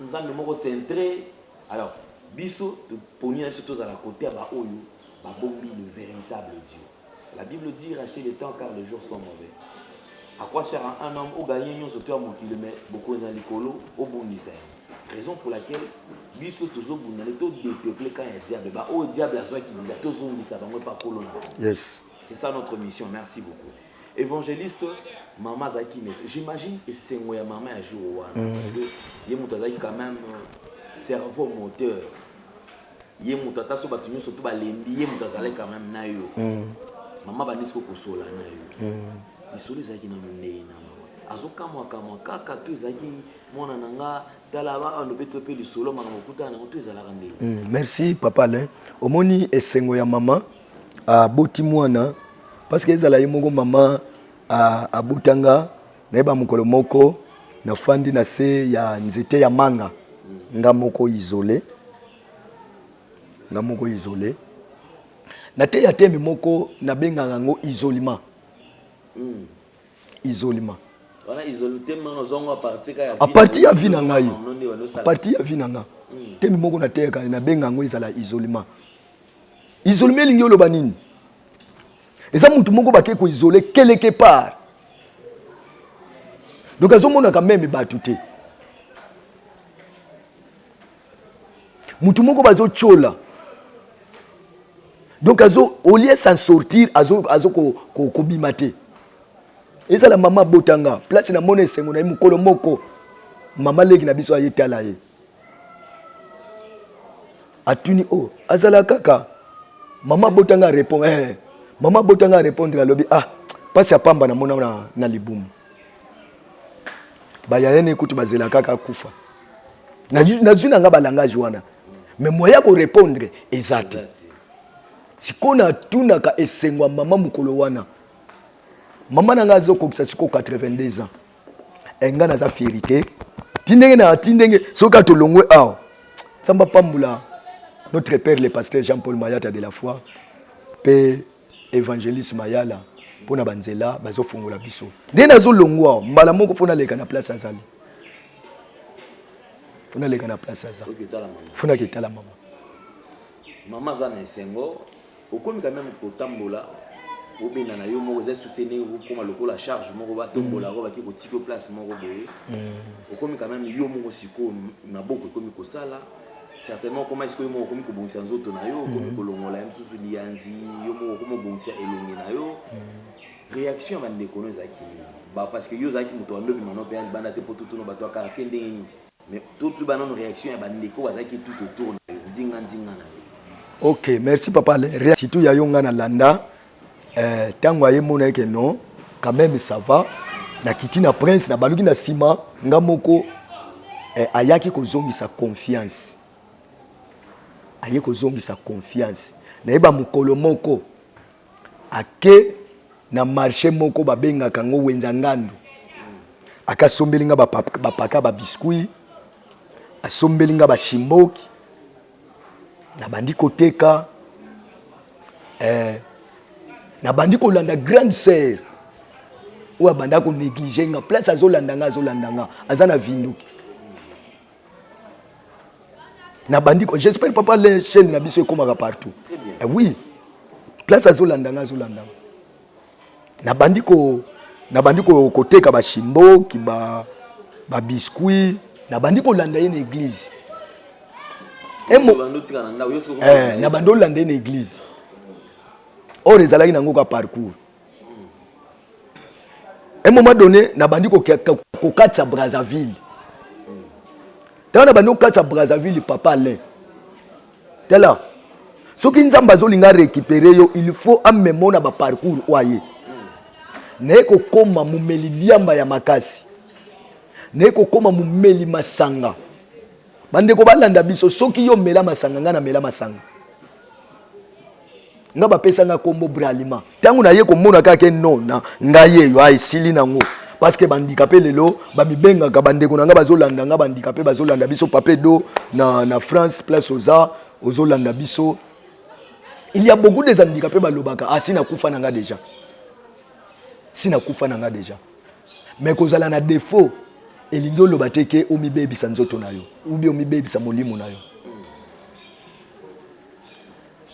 Nzambe moko centré. Alors, biso pour nous surtout à la côté à Oyo, ba bombi le véritable Dieu. La Bible dit racheter le temps car les jours sont mauvais. À quoi sert un homme au gagné surtout à mon kilomètre beaucoup dans l'écolo au bon lycée. Raison pour laquelle biso toujours vous n'allez tout dépeupler quand il y a diable bah au diable à soi qui dit toujours dit ça va pas colonna. Yes. C'est ça notre mission. Merci beaucoup. Évangéliste maman Zakine, j'imagine et c'est moi maman à jour parce que il y a quand même cerveau moteur. Il y a mutata so batunyo surtout ba lembi, il y a mutazale quand même na yo. Maman ba nisko kosola na yo. Isoli zaki na munene na mama azoka kama kaka tu zaki mona nanga talaba ando beto pe lisolo mama okuta na to ezala rande. Merci papa Alain omoni esengo ya mama a boti mwana parce que ezala yemongo mama a butanga na eba mukolo moko na fandi na se ya nzete ya manga nga moko isolé na te ya temi moko na benga ngo isolement. Isolement. Voilà, isolement nous à partir ya vie na ngai. A partir ya vie na nga. Temi moko na teka na benga ngo izala isolement. Isolement lingi oloba nini? Eza mutu moko bake ko isoler quelque part. Donc azomona quand même batu te. Mutu moko bazo chola. Donc au lieu s'en sortir azo ko bimate. Et ça la maman botanga place na mona sengo na mukolo moko mama leki na biso ayetala ye atuni o azala kaka mama botanga répond mama botanga répondre à lobi passe ya pamba na mona na libumu ba ya ene kutu bazela kaka kufa na juna nga balangage wana mais moya ko répondre exact sikona tunaka esengwa mama mukolo wana maman nanga azokokisa siko 82 ans enga na za fierté tindenge soka tolongwe aw samba pambula notre père le pasteur Jean-Paul Mayata de la foi pe évangéliste Mayala pona banzela bazofungola biso nde nazo longwa mbala moko fona leka na place azali fona ketala mama za na sengo okomi quand même kotambola obena na yo moko za soutenir comme lokola charge moko ba tombola roba ki ko tiko place moko boye okomi quand même yo moko siko na boko komi ko sala certainement comment est-ce que yo moko komi ko bongisa nzoto na yo komi ko longola msusu lianzi yo moko komi bongisa elongi na yo réaction ba ndeko za ki ba parce que yo za ki muto ando bimano pe banda te poto to no bato quartier ndenge mais tout ba non réaction ya ba ndeko za ki tout autour ndinga na yo. OK, merci papa. Surtout ya yo nga na landa tango aye mona ke non quand même ça va na kiti na prince na baluki na sima nga moko ayaki kozongisa confiance na eba mukolo moko ake na marché moko babenga kango wenza ngando akasombelinga bapaka ba biscuit asombelinga ba shimboki na bandi koteka na bandi ko landa grande sœur ou abanda ko négliger nga place azolandanga azana vinduki na bandi ko j'espère papa les chaînes na biso komaka partout oui place azolandanga na bandi ko koteka ba shimbo ki ba biscuit na bandi ko landa une église na bando landa une église or ezalaki nango ka parcours un moment donné na bandi ko katsa Brazzaville tala bando kata Brazzaville papa Alain tala soki nzamba zolinga récupérer yo il faut amemona ba parcours oye ne ko koma mumeli liamba ya makasi ne ko koma mumeli masanga bande ko balanda biso soki yo mela masanga ngana mela masanga nga bapesa nga kombo bralima tangu na ye ko mona kaka nona nga ye yo ay sili nango parce que bandikapé lelo ba mibenga ka bandeko nga bazolanda nga bandikapé bazolanda biso papé do na France place aux Olanda biso. Il y a beaucoup de handicapés balobaka asina kufa nanga déjà. Sina kufa nanga déjà. Mais kozala na défaut elingo lobateke o mibebi sanzoto na yo ou bien o mibebi sa molimo na yo.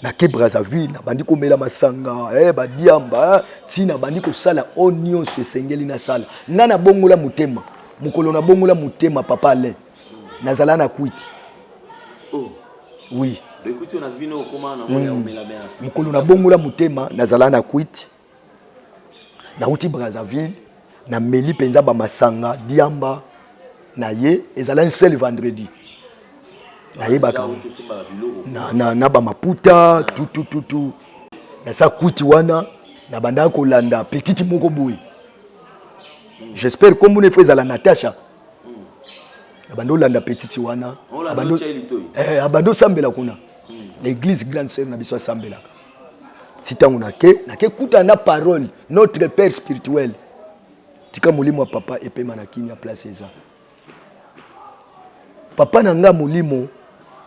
Na ke Brazzaville na bandi komela masanga ba diamba tina bandi ko sala onion se sengeli na sala ngana bongola mutema mukolo na bongola mutema papa Alain nazala na kwiti. Oh oui. Écoute, on a vu nos commandes, on a mis la mer. Mukolo na bongola mutema nazala na kwiti. Na uti Brazzaville na meli penza ba masanga diamba na ye ezala un seul vendredi. Na ye baka na ba maputa tout na sa kwiti wana na banda ko landa petite moko boui. J'espère comme vous ne faites à la Natacha. Abando landa petite wana abando sambela kuna l'église grande sœur na biso sambela sitangu na ke kuta na parole notre père spirituel tika molimo papa epema na kinya place eza papa nanga molimo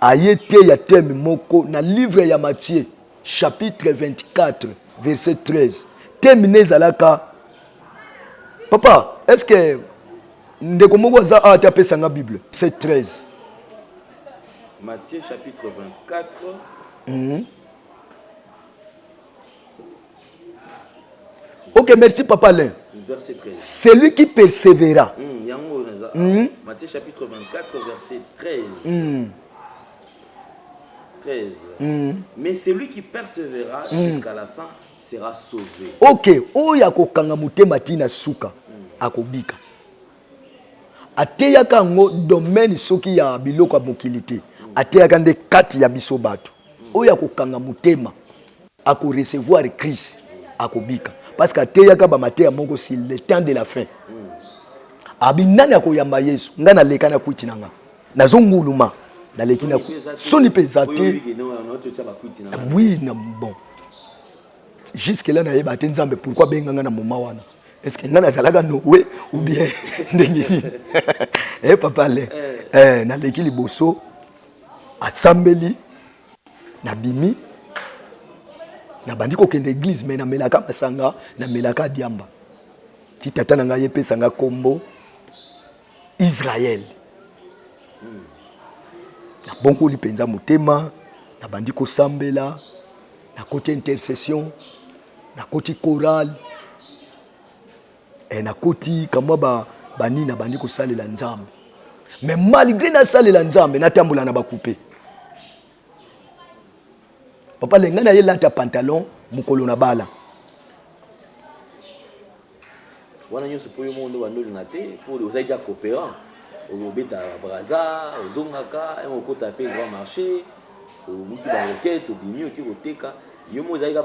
ayete ya thème moko na livre ya Matthieu chapitre 24 verset 13 thème nezalaka papa est-ce que ndeko moko za ata pesa nga Bible c'est 13 Matthieu chapitre 24 Ok, merci papa Alain. Verset 13. Celui qui persévéra. Matthieu chapitre 24 verset 13. Mais celui qui persévéra jusqu'à la fin sera sauvé. Ok, oya kokanga mutema tina suka akobika. Ateyaka ngo domaine soki ya biloko ya mokilité. Ateyaka nde kati ya biso bato. Oya kokanga mutema ako recevoir Christ akobika. Parce que ateyaka ba mateya moko si le temps de la fin. Abinani akoyamba Yesu ngana lekana kuti nanga. Nazonguluma na lekina soni pesate. Oui, na bon. Jusque là na yeba tenzambe pourquoi benga na moma wana. Est-ce que nana zalaga nowe ou bien ndengini. Papa le. Na leki liboso asambeli na bimi na bandiko kende église mais na melaka masanga na melaka diamba. Ti tata nanga yepesa nga kombo Israël. Na bongo lipenza motema na bandiko sambela na côté intercession na côté chorale et na côté kamwa bani na bandiko salela nzambe. Mais malgré na salela nzambe na tambola na bakupe. Papa lenga na yelata pantalon mukolo na bala. Wana nyo sepo yo mondo bando linate pour les osaïja coopérants. Au beta braza, au zongaka, on kota pe grand marché, au muki ba roquette, au bimio ki oteka. Yo mo zaïga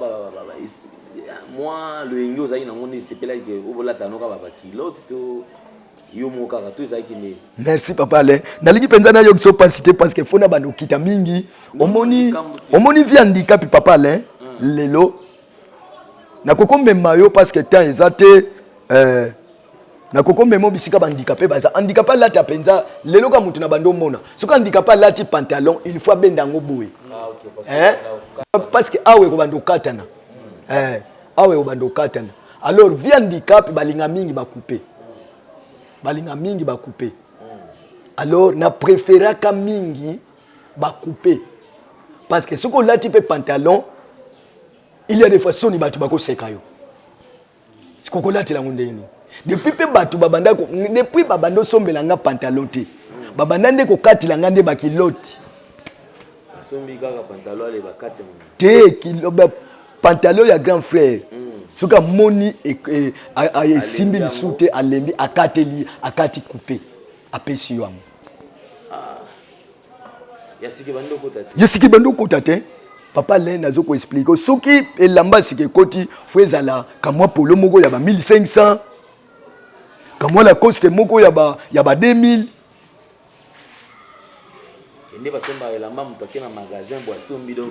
moi le ingo zaï na ngone sepela ke o bolata no ka ba kilote to yo mo ka to zaï ki. Merci papa le. Naliki penza na yo so pasité parce que fona bando kita mingi. Omoni vi handicap papa le lelo. Na koko memma yo parce que temps ezate na koko memo bisika bandicapé baza handicapé là ta penza lelo ka mutu na bando mona soka handicapé là ti pantalon il faut benda ngo boye parce que awe ko bando katana awe ko bando katana alors vi handicap balinga mingi ba couper alors na préféra ka mingi ba couper parce que soko là ti pe pantalon il y a des façons ni batu bako seka yo siko là ti la ngondeni. Depuis pe batu babanda ko depuis babando sombela nga pantalon te babanda nde ko katila nga nde bakiloti sombi kaka pantalon le bakati te kilo pantalon ya grand frère suka moni e simbi lisute alembi akateli akati couper apesi yo Yesiki bando kota te. Papa Len nazo ko expliquer. Soki elamba sike koti fwezala kamwa polo moko ya ba 1500. Kamwa la coste moko ya ba 2000.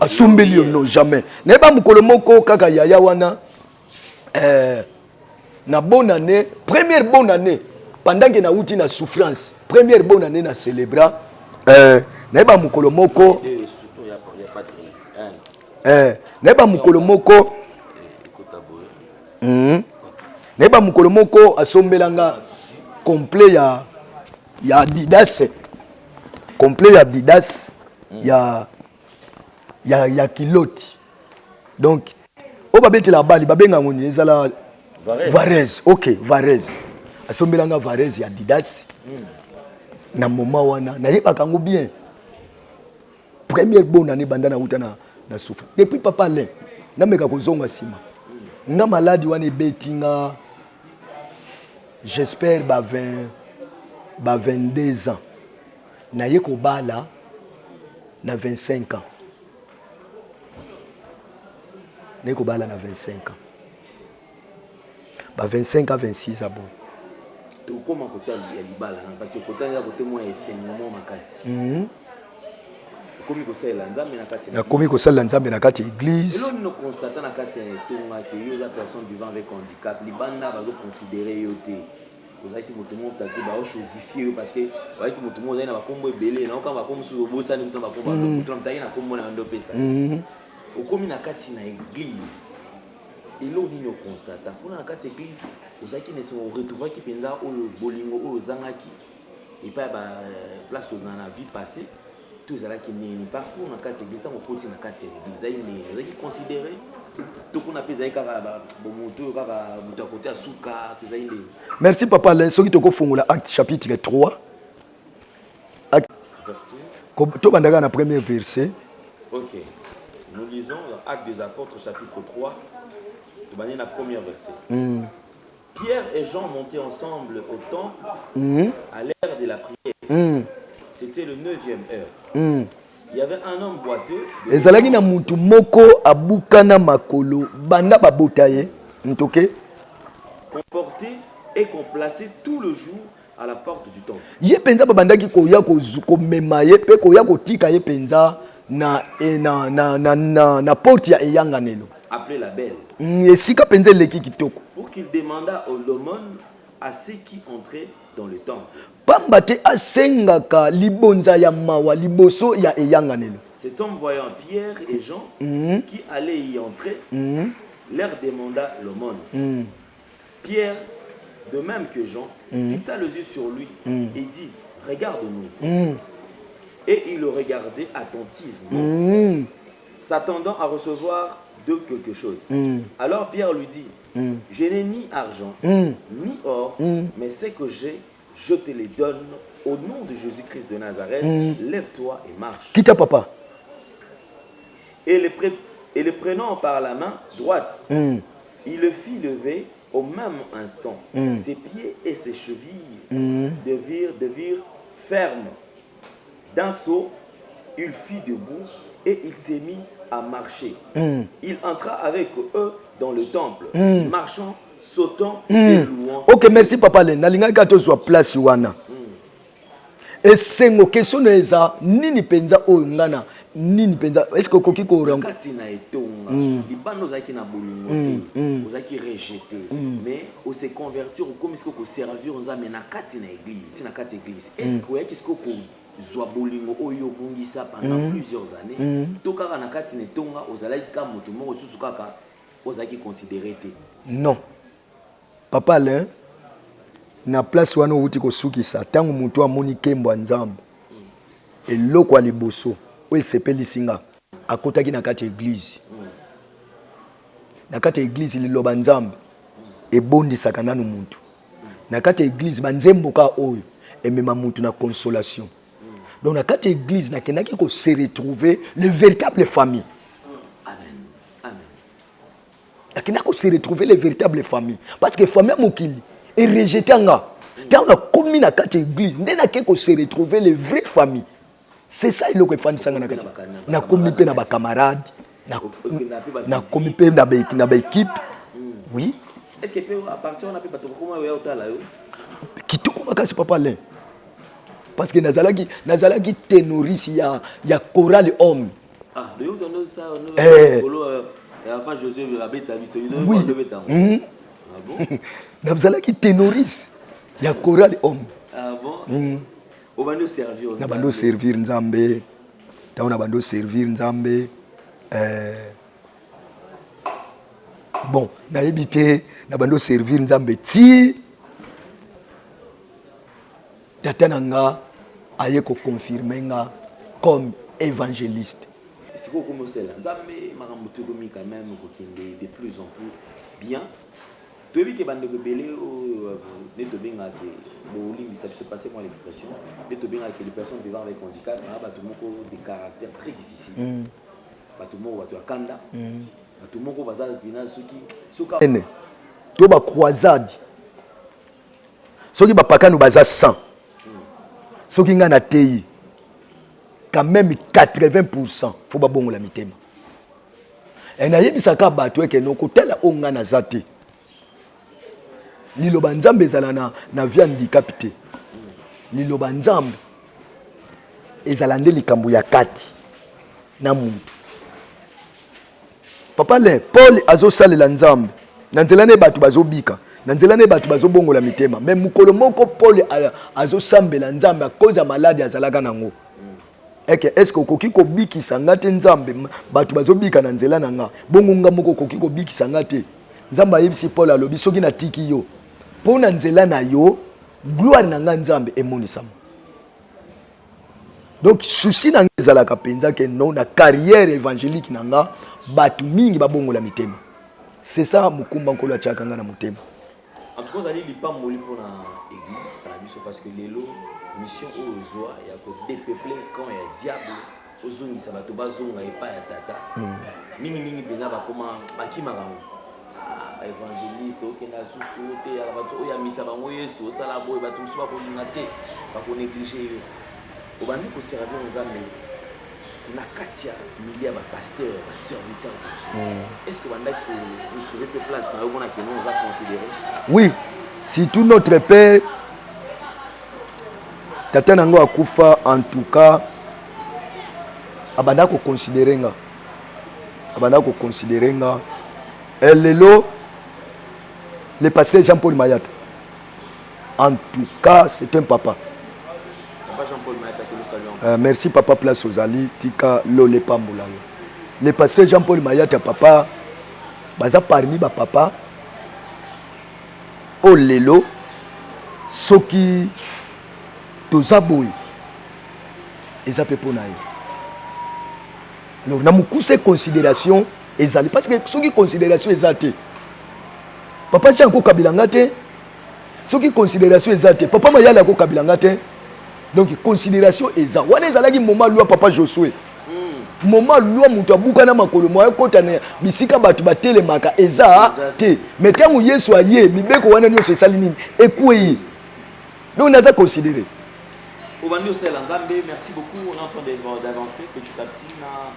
Asombi non jamais. Neba mukolo moko kaka yaya wana na bonne année, première bonne année pendant que na uti na souffrance, première bonne année na célébra neba mukolo moko neba mukolo moko neba mukolo moko asombelanga complet ya Adidas, complet ya Adidas ya kiloti. Donc o babeti la bali babenga ngoni ezala Varese. OK, Varese. Asombelanga Varese ya Adidas. Na moment wana na yeba kango bien. Première bonne année bandana uta na souffre. Depuis papa Len na meka kozonga sima. Nga maladi wana betinga j'espère ba 22 ans. Na yeko bala na 25 ans. Na yeko bala na 25 ans. Ba 25 à 26 à bon. Comment côté ya libala parce que côté ya côté moi enseignement makasi. Komi ko sala nzambe na kati. Na komi ko sala nzambe na kati église. Et nous constatons na kati ya tonga que yoza personnes vivant avec handicap libanda bazo considérer yote. Ozaki motomo taki ba chosifier parce que waki motomo za na bakombo ebele na okamba bakombo su bosa ni mutomba komba mutomba mtaki na kombo na ndo pesa. Okomi na kati na église. Et là, nous constatons, pour la carte église, vous avez retrouvé qui pensa au bolingo au zangaki et pas place dans la vie passée. Tout ça qui n'est pas pour la carte église, on continue la carte église. Vous avez considéré tout qu'on appelle ça bon moto à côté à souka tout ça. Merci papa. L'instant qui te confond l'acte chapitre 3. Verset. Tout bandaga na premier verset. OK. Nous lisons l'acte des apôtres chapitre 3. Le premier verset. Pierre et Jean montaient ensemble au temple à l'heure de la prière. C'était le 9e heure. Il y avait un homme boiteux. Ezalaki na mutu moko abukana makolo banda babotaye ntoke. Comporté et qu'on plaçait tout le jour à la porte du temple. Ye penza babandaki koya ko memaye pe koya ko tika ye penza na porte ya eyanganelo. Appelé la belle. Pour qu'il demanda au l'aumône à ceux qui entraient dans le temple. Cet homme voyant Pierre et Jean qui allaient y entrer, leur demanda l'aumône. Pierre, de même que Jean, fixa les yeux sur lui et dit, regarde-nous. Et il le regardait attentivement, s'attendant à recevoir de quelque chose. Alors Pierre lui dit, je n'ai ni argent, ni or, mais ce que j'ai, je te les donne au nom de Jésus-Christ de Nazareth. Lève-toi et marche. Quitte papa. Et le prenant par la main droite, il le fit lever au même instant. Ses pieds et ses chevilles devirent fermes. D'un saut, il fit debout et il s'est mis à marcher. Il entra avec eux dans le temple, marchant, sautant et louant. OK, merci papa. Nalinga kato soit place wana. Et c'est une question eza nini penza o ngana nini penza est-ce que koki ko rang katina etonga libano zaki na bolingo ozaki rejeté mais on s'est convertir comme est-ce que servir on za na katina église na katina église est-ce que yaki ko zwa bolingo oyo bungisa pendant plusieurs années tokaka na katina etonga ozalaki ka moto moko susu kaka ozaki considéré te non papa là na place wana uti ko sukisa tangu mutu amoni kembo nzambe eloko aliboso o sepeli singa akotaki na kati église na kati église liloba nzambe ebondisaka nanu mutu na kati église banzembo ka oyo emema mutu na consolation donc na kati église na kenaki ko se retrouver les véritables familles. Amen. Akina ko se retrouver les véritables familles parce que famille mokili et rejeté anga. Quand on a commis na kati église, ndena ke ko se retrouver les vraies familles. c'est ça eloko efandisanga na kati nakomi mpe na bacamarade nakomi mpe na baéquipe oui est-ce que peut à partir on a pu bato comment ya otala yo kitoko makasi papa Alain parce que nazalaki ténoriste ya chorale homme ah de yo tondo ça on pas José abeta bito il doit le beta ah bon nazalaki ténoriste ya chorale homme ah bon au bando servir na bando servir nzambe taona na bando servir nzambe bon nayebi te na bando servir nzambe ti tata nanga aye ko confirmer nga comme évangéliste c'est quoi comme cela nzambe makambo to komi quand même ko kende de plus en plus bien to bi ke bande ko belé o ne to benga ke bo limbi ça se passer moi l'expression ne to benga que les personnes vivant avec handicap na ba to moko des caractères très difficiles ba to moko ba to akanda ba to moko baza bina suka ene to ba croisade soki ba pakanu baza 100 soki nga na tei quand même 80% faut ba bongo la mitema et na yebisaka bato eke no kotela onga na zate liloba nzambe ezala na vie handicap te liloba nzambe ezala nde likambo ya kati na muntu papa le Paul azosalela nzambe na nzela ne bato bazobika na nzela ne bato bazobongola mitema mais mukolo moko Paul azosambela nzambe a cause ya malade azalaka nango eke est-ce que okoki kobikisa nga te nzambe bato bazobika na nzela na nga bongo nga moko okoki kobikisa nga te nzambe ayebisi Paul alobi soki natiki yo mpo na nzela na yo gloire na nga nzambe emonisama donc souci na nga ezalaka mpenza ke non na carrière évangélique na nga bato mingi babongola mitema c'est ça mukumba nkolo atiaka nga na motema en tout cas vous allez lipamboli pour na église na biso parce que lelo mission ozwa ya ko dépeupler quand ya diable ozongisa bato bazonga epa ya tata mingi pena bakoma bakimaka évangéliste okenda susu te ya bato oya misa bango Yesu osala boye bato musu bakolinga te bakonéglige yo obandi koservir nzambe na kati ya milieu ba pasteur ba serviteur est-ce que bandaki ko trouver place na yo bona que nous on a considéré oui si tout notre père tata nango akufa en tout cas abanda ko considérer nga lelo le pasteur Jean-Paul Mayata en tout cas c'est un papa Jean-Paul Mayata que nous saluons merci papa place ozali tika lole pambulalo le pasteur Jean-Paul Mayata papa baza parmi ba papa o lelo soki toza boye eza pe pona ye alors na mukuse considération ezali parce que soki considération ezate papa Jean ko kabilanga te soki considération ezate papa Mayala ko kabilanga te donc considération eza wana ezalaki moment loi papa Josué moment loi mutu abuka na makolo moya kota na bisika bato batelemaka eza te mais tango Yesu aye mibeko wana nyonso esali nini ekuyi donc naza considéré Obandi Osela Nzambe, merci beaucoup. On est en train d'avancer petit à petit dans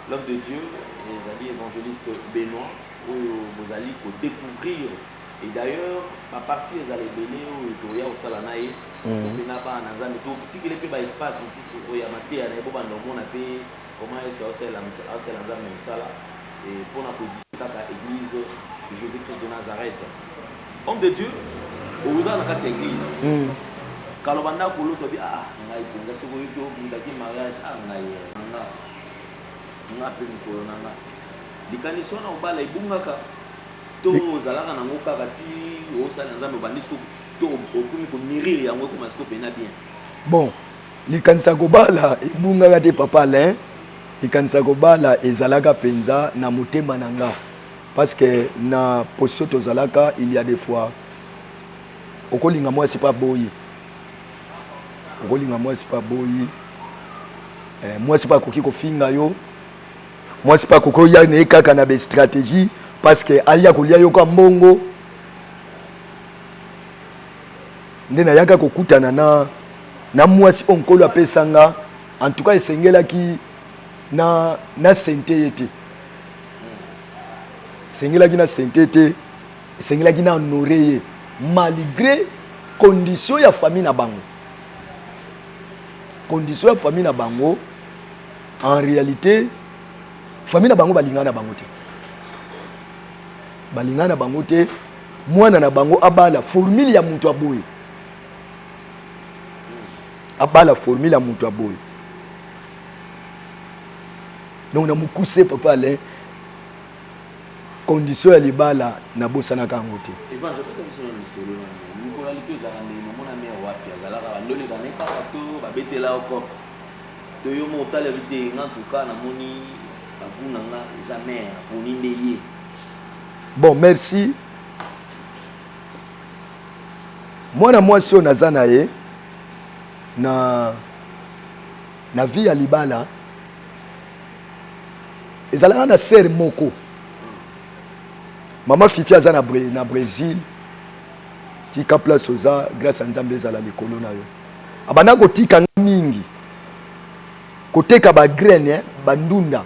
l'homme de Dieu, les amis évangélistes Benoît, où vous allez découvrir. Et d'ailleurs, à partir des allées données, où il y a au Salanaï, il n'y a pas un Nzambe, tout petit qu'il y a espace, où il y a maté, il y a un bon appel, comment est-ce que Osela Nzambe est ça là, et pour la discuter à l'église de Jésus-Christ de Nazareth. Homme de Dieu, vous avez dans cette église. Kalau banda kulo to bi ngai pinga so go yo bunda ki mariage ngai pe ko nanga likani sona ubala ibungaka to zalaka na ngoka kati o sala nzambe bandisko to okumi ko miri yango ko masko pena bien bon likanisa kobala ibungaka te papa Alain likanisa kobala ezalaka penza na motema nanga parce que na position to zalaka il y a des fois okolinga moi c'est pas boyi moi c'est pas boyi moi c'est pas koki ko finga yo moi c'est pas koko ya ne kaka na be stratégie parce que alia ko lia yo ka mbongo ndena yaka kokutana na mwasi onkolo apesanga en tout cas esengelaki na sente ete esengelaki na sente ete esengelaki na honore ye malgré condition ya famille na bango. Condition ya famille na bango en réalité famille na bango balingana na bango te. Balingana na bango te, mwana na bango abala formule ya muntu aboye. Abala formule ya muntu aboye. Donc na mukuse papa Alain condition ya libala na bosana kango te. Ivan, je peux te dire une solo. Nous allons tous aller mon ami wapi azalaka bandoli kaneka to babetela oko. To yo motale vite en tout cas na moni bakunanga za mère pour nindeye. Bon, merci. Mwana mwasi o nazana ye na vie ya libala ezalaka na sere moko. Mama Fifi aza na Brésil. Tika place oza grâce à Nzambe ezala likolo na yo. Abanda kotika mingi. Koteka ba graine bandunda.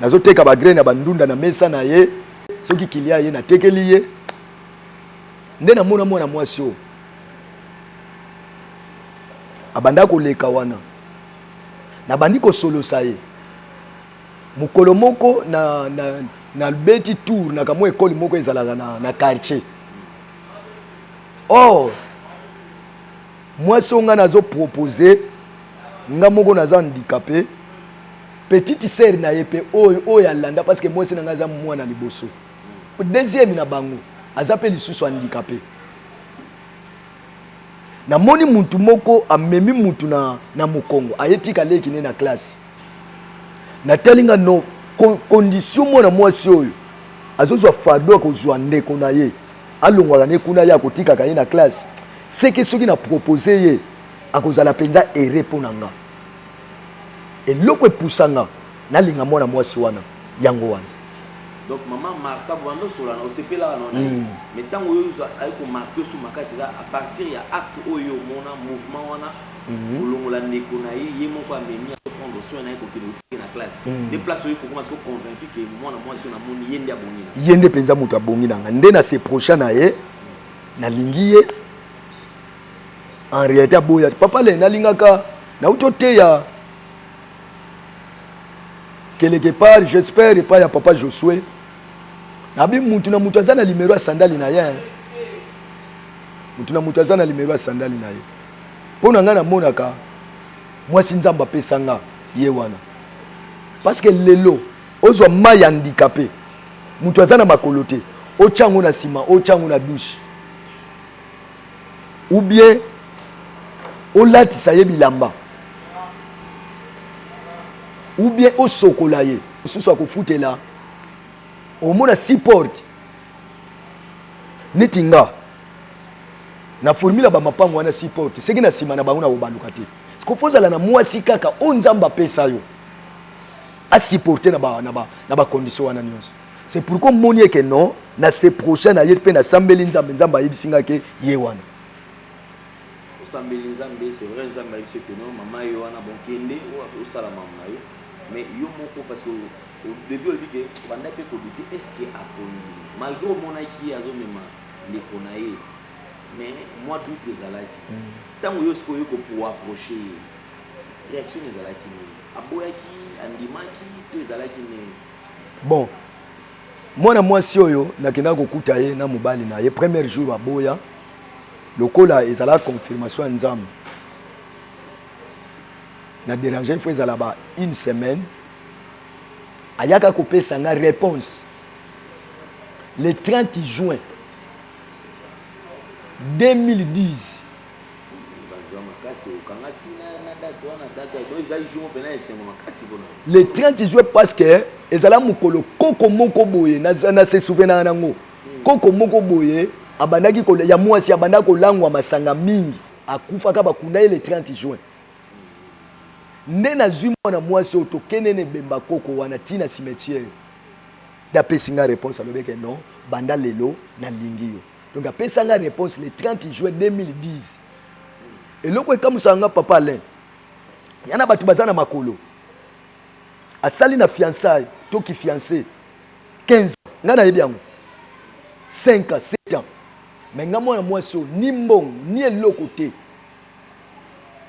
Nazoteka ba graine bandunda na mesa na ye. Soki kilia ye na tekeli ye. Nde na mona mwana mwasi o. Abanda koleka wana. Na bandi ko solo sa ye. Mukolo moko na beti tour na kamwe école moko ezalaka na quartier. Or moi songa nazo proposer nga moko naza handicapé petite sœur na yepe oyo alanda parce que moi c'est nga za mwana liboso. Deuxième na bango azape lisusu handicapé. Na moni muntu moko amemi muntu na mokongo ayetika leki ne na classe. Na telinga no condition mwana mwasi oyo azozwa fardo akozwa ndeko na ye alongwaka ne kuna ye akotikaka ye na classe seke soki na propose ye akozala penza ere mpo na nga eloko epusanga nalinga mwana mwasi wana yango wana. Donc maman marka bando solana osepela na mais tango oyo ayiko marquer sous makasi à partir ya acte oyo mona mouvement wana olongola ndeko na ye moko amemi a prendre soin na ko kilo na classe des places oyo comment est-ce que convaincu que mwana mwasi na moni yende abongi na yende penza mutu abongi na nde na se prochain na ye na lingi ye en réalité boya papa le na lingaka na utote ya quelque part j'espère pas ya papa Josué nabi mutu na mutu azana numéro ya sandali na ye mutu na mutu azana numéro ya sandali na ye pona nga na monaka mwasi nzamba pesanga ye wana parce que lelo ozwa mai handicapé mutu azana makolo te ochango na sima ochango na douche ou bien olatisa ye bilamba ou bien osokola ye osusu akofutela omona support neti nga na formula ba mapango wana support seki na sima na bango na obaluka te sikopozala na mwasi kaka o nzamba pesa yo a supporter na ba condition wana nyonso. C'est pourquoi moni que non na se prochain na ye pe na sambeli nzamba yebisinga ke ye wana sambeli nzambe c'est vrai nzamba yebisi que non maman yo wana bon kende o sala maman yo mais yo moko parce que au début on dit que banda pe ko dit est-ce que aponi malgré au monaki azomema les konaye mais moi doute ezalaki tango yo siko yo ko pour approcher réaction ezalaki ni aboyaki andimaki to ezalaki ni bon mwana mwasi oyo nakenda kokuta ye na mobali na ye premier jour aboya lokola ezala confirmation ya nzambe na déranger faut ezala ba une semaine ayaka kopesa nga réponse le 30 juin 2010 le 30 juin parce que ezala mukolo koko moko boye na se souvenir nango koko moko boye abandaki ko ya mwasi abanda ko langwa masanga mingi akufaka bakunda le 30 juin nde na zwi mwana mwasi otokene ne bemba koko wana tina cimetière da pesinga réponse alobeke non banda lelo na lingio donc apesa nga réponse le 30 juin 2010 et loko ekamusanga papa Alain yana bato baza na makolo asali na fiançailles to ki fiancé 15 nga nayebi yango 5 ans 7 ans mais nga mwana mwasi ni mbongo ni eloko te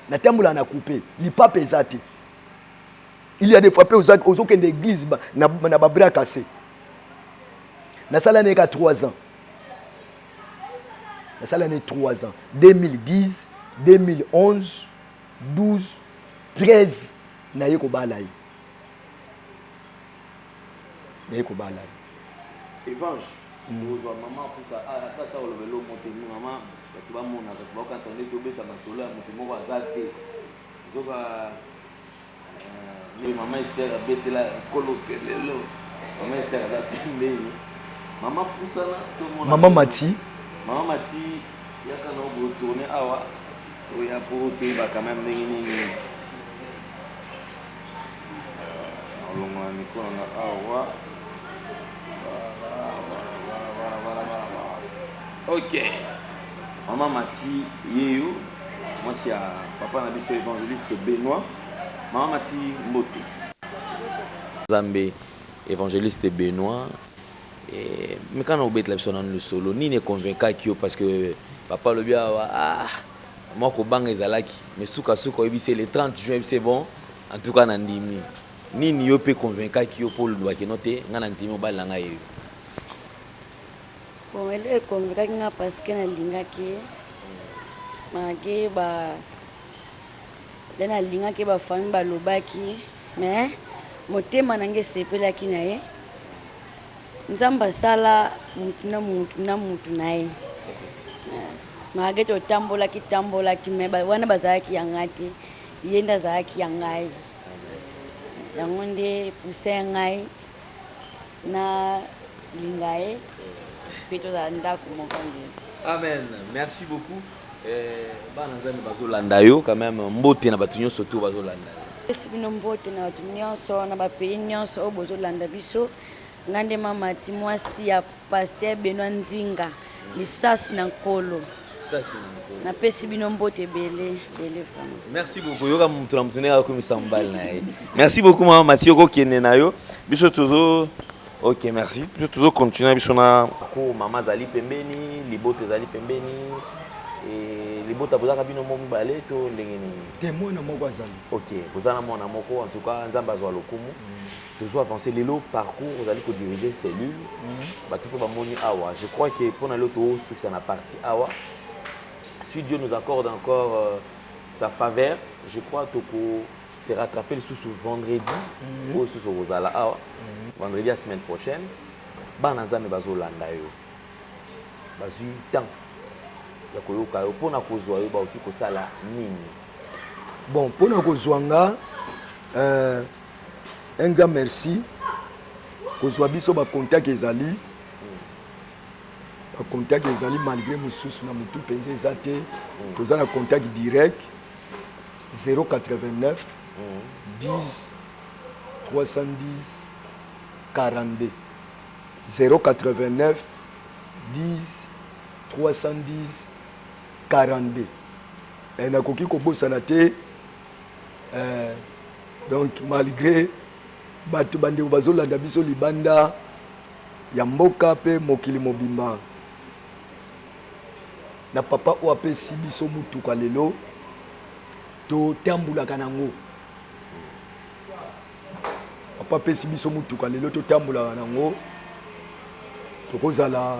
natambola na couper lipape eza te. Il y a des fois aux autres d'église na babra cassé. Na sala n'est qu'à 3 ans. Na sala n'est 3 ans. 2010, 2011, 12, 13 na yeko balai. Na yeko balai. Evange. Nous maman pour ça attends le vélo monter maman tu vas mon avec moi quand ça n'est que beta masolo monter mo bazate. Zoba maman Esther a bêté là coloqué lelo maman Esther a tombé maman poussana tout le monde maman Mati yaka no retourner awa o ya pour te ba quand même ningi alonga ni kona awa ok maman Mati yeyo moi c'est papa na biso évangéliste Benoît. Maman Mati Mbote. Zambé, évangéliste Benoît. Mais quand on bête le solo, ni ne convaincu parce que papa le bien moi ko bang ezalaki mais souka c'est le 30 juin c'est bon en tout cas nandimi ni ni yo pe convaincu qui pour le doit que noter ngana ndimi ba langa yo. Bon elle est convaincu parce que na lingaki mage ba dana linga ke ba fami ba lobaki mais motema nange sepelaki na ye nzamba sala mutu na ye mage to tambola ki me ba wana bazaki yangati yenda zaki yangai yango nde pousse ngai na lingae pito za ndako mokonde. Amen. Merci beaucoup. Bananzani bazolanda yo quand même mbote na batunyo soto bazolanda. Esi bino mbote na batunyo so na ba pays nyonso o bozolanda biso ngande mama ti mwasi ya pasteur Benoît Nzinga lisasi na nkolo. Na pesi bino mbote bele vraiment. Merci beaucoup yoka mutu na mutuneka ko misambal na ye. Merci beaucoup mama Mathieu ko kene na yo. Biso tozo OK merci. Biso tozo continuer biso na ko mama zali pembeni, libote zali pembeni. Et les bottes à vous avez mon balai to ndengeni témoin moko azali. OK vous allez mon amoko en tout cas nzamba zo lokumu toujours avancer les lots parcours vous allez ko diriger cellule ba tout ba moni awa je crois que pour na loto sur ça na partie awa si Dieu nous accorde encore sa faveur je crois que se rattraper le sous vendredi ou sous vous allez awa vendredi la semaine prochaine ba nzambe bazo landa yo bazu temps. Bon, pour nous kozwanga un grand merci. Kozwa biso ba contact ezali. Ba contact ezali malgré mususu na mutu penze ezate. Toza na contact direct 089 10 310 42 089 10 310 42 et nakoki kobosana te donc malgré bato bandeko bazolanda biso libanda ya mboka pe mokili mobimba na papa oyo apesi biso mutuka lelo totambulaka nango papa apesi biso mutuka lelo totambulaka nango tokozala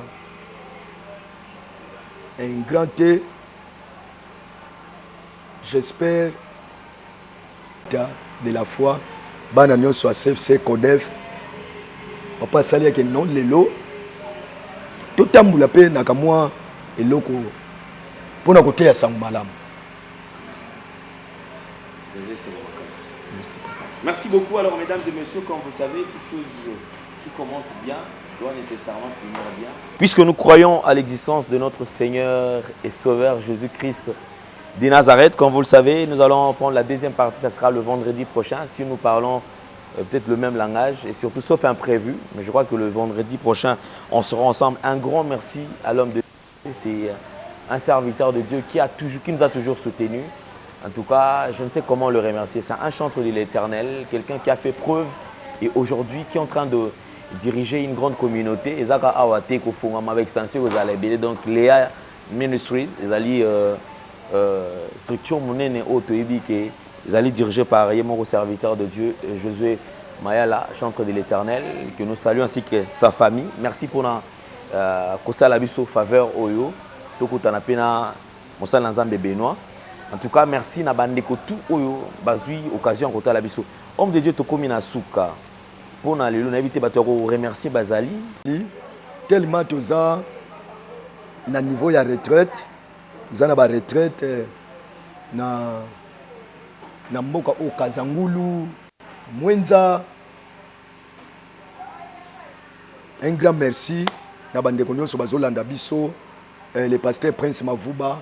un grand thé. J'espère de la foi. Bananion soit CFC Codef. Papa Salia qui non lelo. Tout tamboula pe nakamwa eloko. Pona côté ya sangmalam. Merci beaucoup. Alors mesdames et messieurs, comme vous le savez, toute chose qui commence bien doit nécessairement finir bien. Puisque nous croyons à l'existence de notre Seigneur et Sauveur Jésus-Christ de Nazareth, comme vous le savez, nous allons prendre la deuxième partie, ça sera le vendredi prochain, si nous parlons peut-être le même langage, et surtout sauf imprévu, mais je crois que le vendredi prochain, on sera ensemble. Un grand merci à l'homme de Dieu, c'est un serviteur de Dieu qui nous a toujours soutenus, En tout cas, je ne sais comment le remercier. C'est un chantre de l'Éternel, quelqu'un qui a fait preuve et aujourd'hui qui est en train de diriger une grande communauté. Ezaka Awate Kofungama avec extension aux Alébélés. Donc Léa Ministries, ils allaient structure monnaie Otoibi qui ils allaient diriger par mon serviteur de Dieu, Josué Mayala, chantre de l'Éternel, que nous saluons ainsi que sa famille. Merci pour la Kosalabiso faveur Oyo. Tokutana pena Moussa Lanzambe Benoît. En tout cas, merci na bandeko tout Oyo bazui occasion kota la biso. Homme de Dieu tokomi na suka. Pour na lelo na éviter bato remercier Bazali. Tellement toza na niveau ya retraite, za na ba retraite na mboka o Kazangulu, Mwenza. Un grand merci na bandeko nyonso bazolanda biso, le pasteur Prince Mavuba,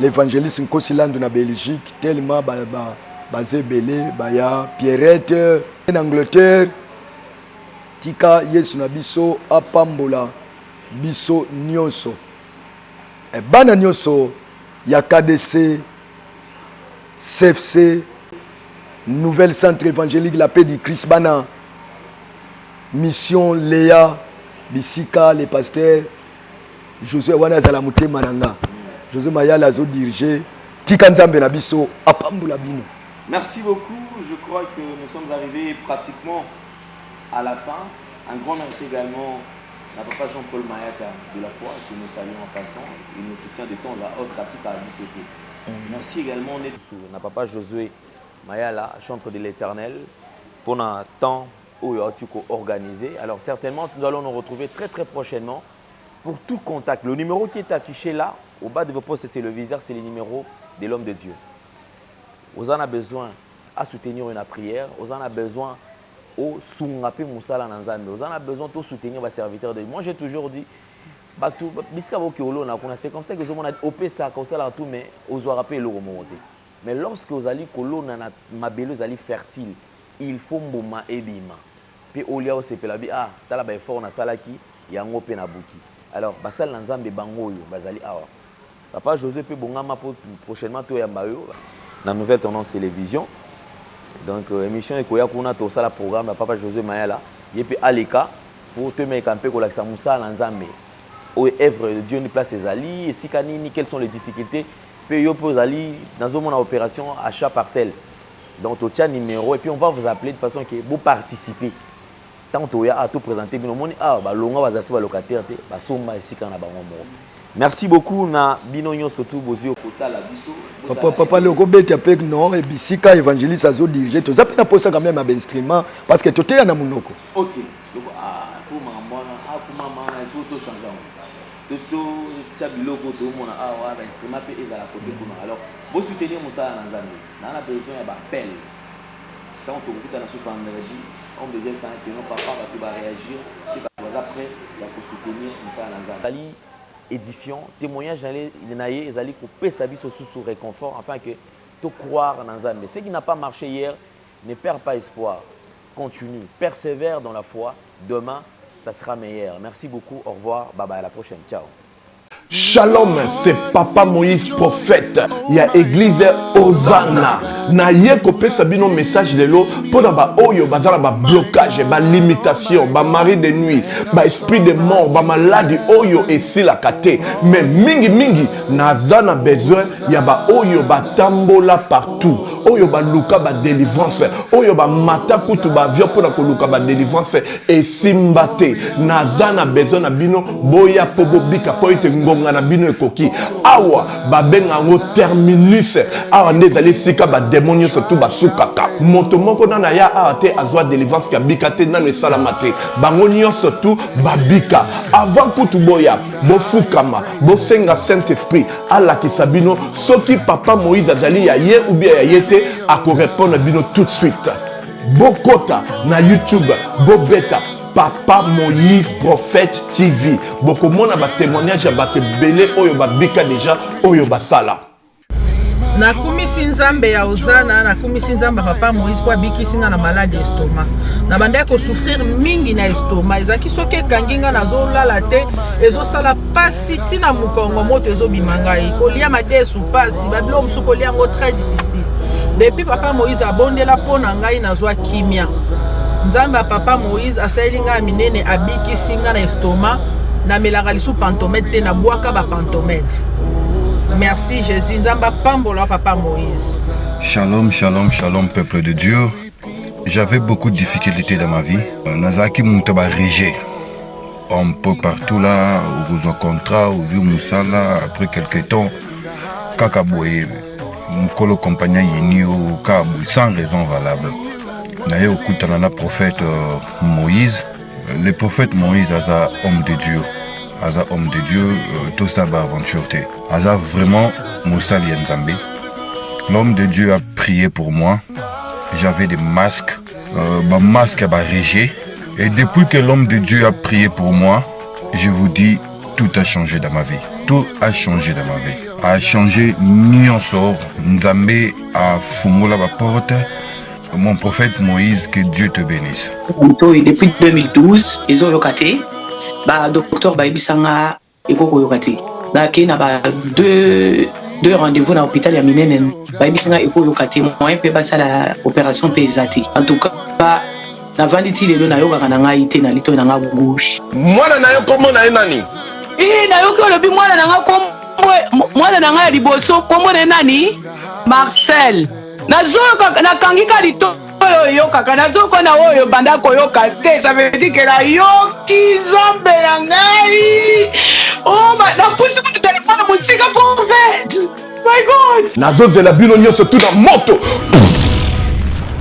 l'évangéliste Nkosilandu na Belgique, tellement bazebele baya Pierrette en Angleterre, tika Yesu na biso apambola biso nyonso. E bana nyonso ya KDC, CFC, Nouvelle Centre Évangélique La Paix du Christ, bana Mission Léa Bisika, les pasteurs Josué wana zalamute mananga. José Mayala zo dirigé tika nzambe na biso apambola bino. Merci beaucoup. Je crois que nous sommes arrivés pratiquement à la fin. Un grand merci également à papa Jean-Paul Mayaka de la foi que nous saluons en passant. Il nous soutient de temps à autre pratique à l'UCT. Merci également à papa Josué Mayala, chantre de l'Éternel, pour un temps où il a organisé. Alors certainement, nous allons nous retrouver très très prochainement pour tout contact. Le numéro qui est affiché là, au bas de vos postes téléviseurs, c'est le numéro de l'homme de Dieu. Vous en avez besoin à soutenir une prière, vous en avez besoin au soungape Moussala Nanzambe, vous en avez besoin de soutenir vos serviteurs de Dieu. Moi j'ai toujours dit, c'est comme ça que je m'en ai opé ça, comme ça là tout, mais vous aurez rappelé le remonter. Mais lorsque vous allez colonne ma belle, vous allez fertile, il faut mboma ebima. Puis au lieu où c'est pelabi, ah, t'as la fort na salaki, il y a un open à bouki. Alors, basal Nanzambe bangoyo, bazali awa. Papa José peut bongama pour prochainement tout yambayo. La nouvelle tendance télévision. Donc émission ekoya kuna to sala programme papa José Mayala, yepe aleka pour te mettre un peu ko laksa Moussa Nanzambe. Au œuvre de Dieu ni place ses alliés, et si kanini quelles sont les difficultés, peut yo pose ali dans une opération achat parcelle. Donc au tien numéro et puis on va vous appeler de façon que vous participez. Tant que à tout présenter bino moni ah ba longa bazaso ba locataire te ba somba ici kana ba ngomo. Merci beaucoup na binonyo surtout bozio kota la biso. Papa le gobete pek non et bisika évangéliste azo diriger to za pena posa quand même à instrument parce que toté na munoko. OK. Donc ah faut mambona ah kuma mana tout changer. Tout tchabiloko to mona ah wa instrument pe ezala côté kuna. Alors vous soutenir Moussa Nanzambe. On a besoin d'un appel. Quand on écoute la souffrance vendredi, on devient ça que non papa va réagir et après il va soutenir Moussa Nanzambe. Édifiant, témoignage d'aller naïe, ils allaient couper sa vie sous réconfort afin que tu croire en Nanzambe. Ce qui n'a pas marché hier, ne perds pas espoir. Continue, persévère dans la foi. Demain, ça sera meilleur. Merci beaucoup. Au revoir. Bye bye. À la prochaine. Ciao. Shalom, c'est Papa Moïse prophète. Il y a église Hosanna. Na ye kopé sabino message de l'eau pour ba oyo bazala ba blocage, ba limitation, ba mari de nuit, ba esprit de mort, ba maladie oyo et si la kate. Mais mingi nazana besoin ya ba oyo ba tambola partout. Oyo ba luka ba délivrance, oyo ba mata kutu ba vio pour na luka ba délivrance et simbate. Nazana besoin na bino boya pobobika po ite ngonga na bino ekoki. Awa ba benga ngo terminus. Awa ndezali sika ba démonios surtout basukaka moto moko na ya ate azwa délivrance ka bikate na ne salamate bangonio surtout babika avant kutu boya bofukama bosenga Saint Esprit ala kisabino soki papa Moïse azali ya ye ou bien ya yete ako répondre bino tout de suite bokota na YouTube bobeta Papa Moïse prophète TV boko mona ba témoignage ba te belé oyo babika déjà oyo basala nakumisi nzambe ya ozana nakumisi nzambe papa Moïse po abikisi nga na malade estomac na bandaki kosouffrir mingi na estomac ezalaki soki ekangi nga nazolala te ezosala pasi ntina mokongo moto ezobima ngai kolia madesu pasi babilo mosusu kolia yango très difficile depuis papa Moïse abondela mpo na ngai nazwa kimia nzambe ya papa Moïse asaleli ngai minene abikisi nga na estomac namelaka lisu pantomètre te nabwaka bapantomètre. Merci Jésus, nzamba pambola papa Moïse. Shalom, shalom, shalom peuple de Dieu. J'avais beaucoup de difficultés dans ma vie. Nazaki Moutaba Régé. Un peu partout là, au contrat, au vieux Moussala, après quelques temps, Kakaboye, Mkolo compagnon Yeni au Kabou, sans raison valable. D'ailleurs, au coup de prophète Moïse, le prophète Moïse est un homme de Dieu. Aza homme de Dieu, tout ça va aventure. Aza vraiment Moussa Lienzambe. L'homme de Dieu a prié pour moi. J'avais des masques, masque à Régé. Et depuis que l'homme de Dieu a prié pour moi, je vous dis, tout a changé dans ma vie. Tout a changé dans ma vie. A changé Nyonsor. Nzambe a fumula la porte. Mon prophète Moïse, que Dieu te bénisse. Depuis 2012, ils ont locaté. Docteur Baibisanga Ekoko Yokate. Qui n'a pas deux rendez-vous dans l'hôpital Yaminenen. Baibisanga Ekoko Yokate. Moi, je vais la opération pesate. En tout cas, na vanditi lelo na yoka kananga ite na lito na bouche. Mwana na yo komo na nani? Na yo ko lobi mwana na kombo mwana na nga liboso kombo na nani? Marcel. Nazo na kangika lito yo kaka nazo ko na oyo banda ko yo kate ça veut dire que la yo ki zombe ya ngai. Oh na pusi ko téléphone musika pour fait. My God. Nazo zela bino nyoso tout na moto.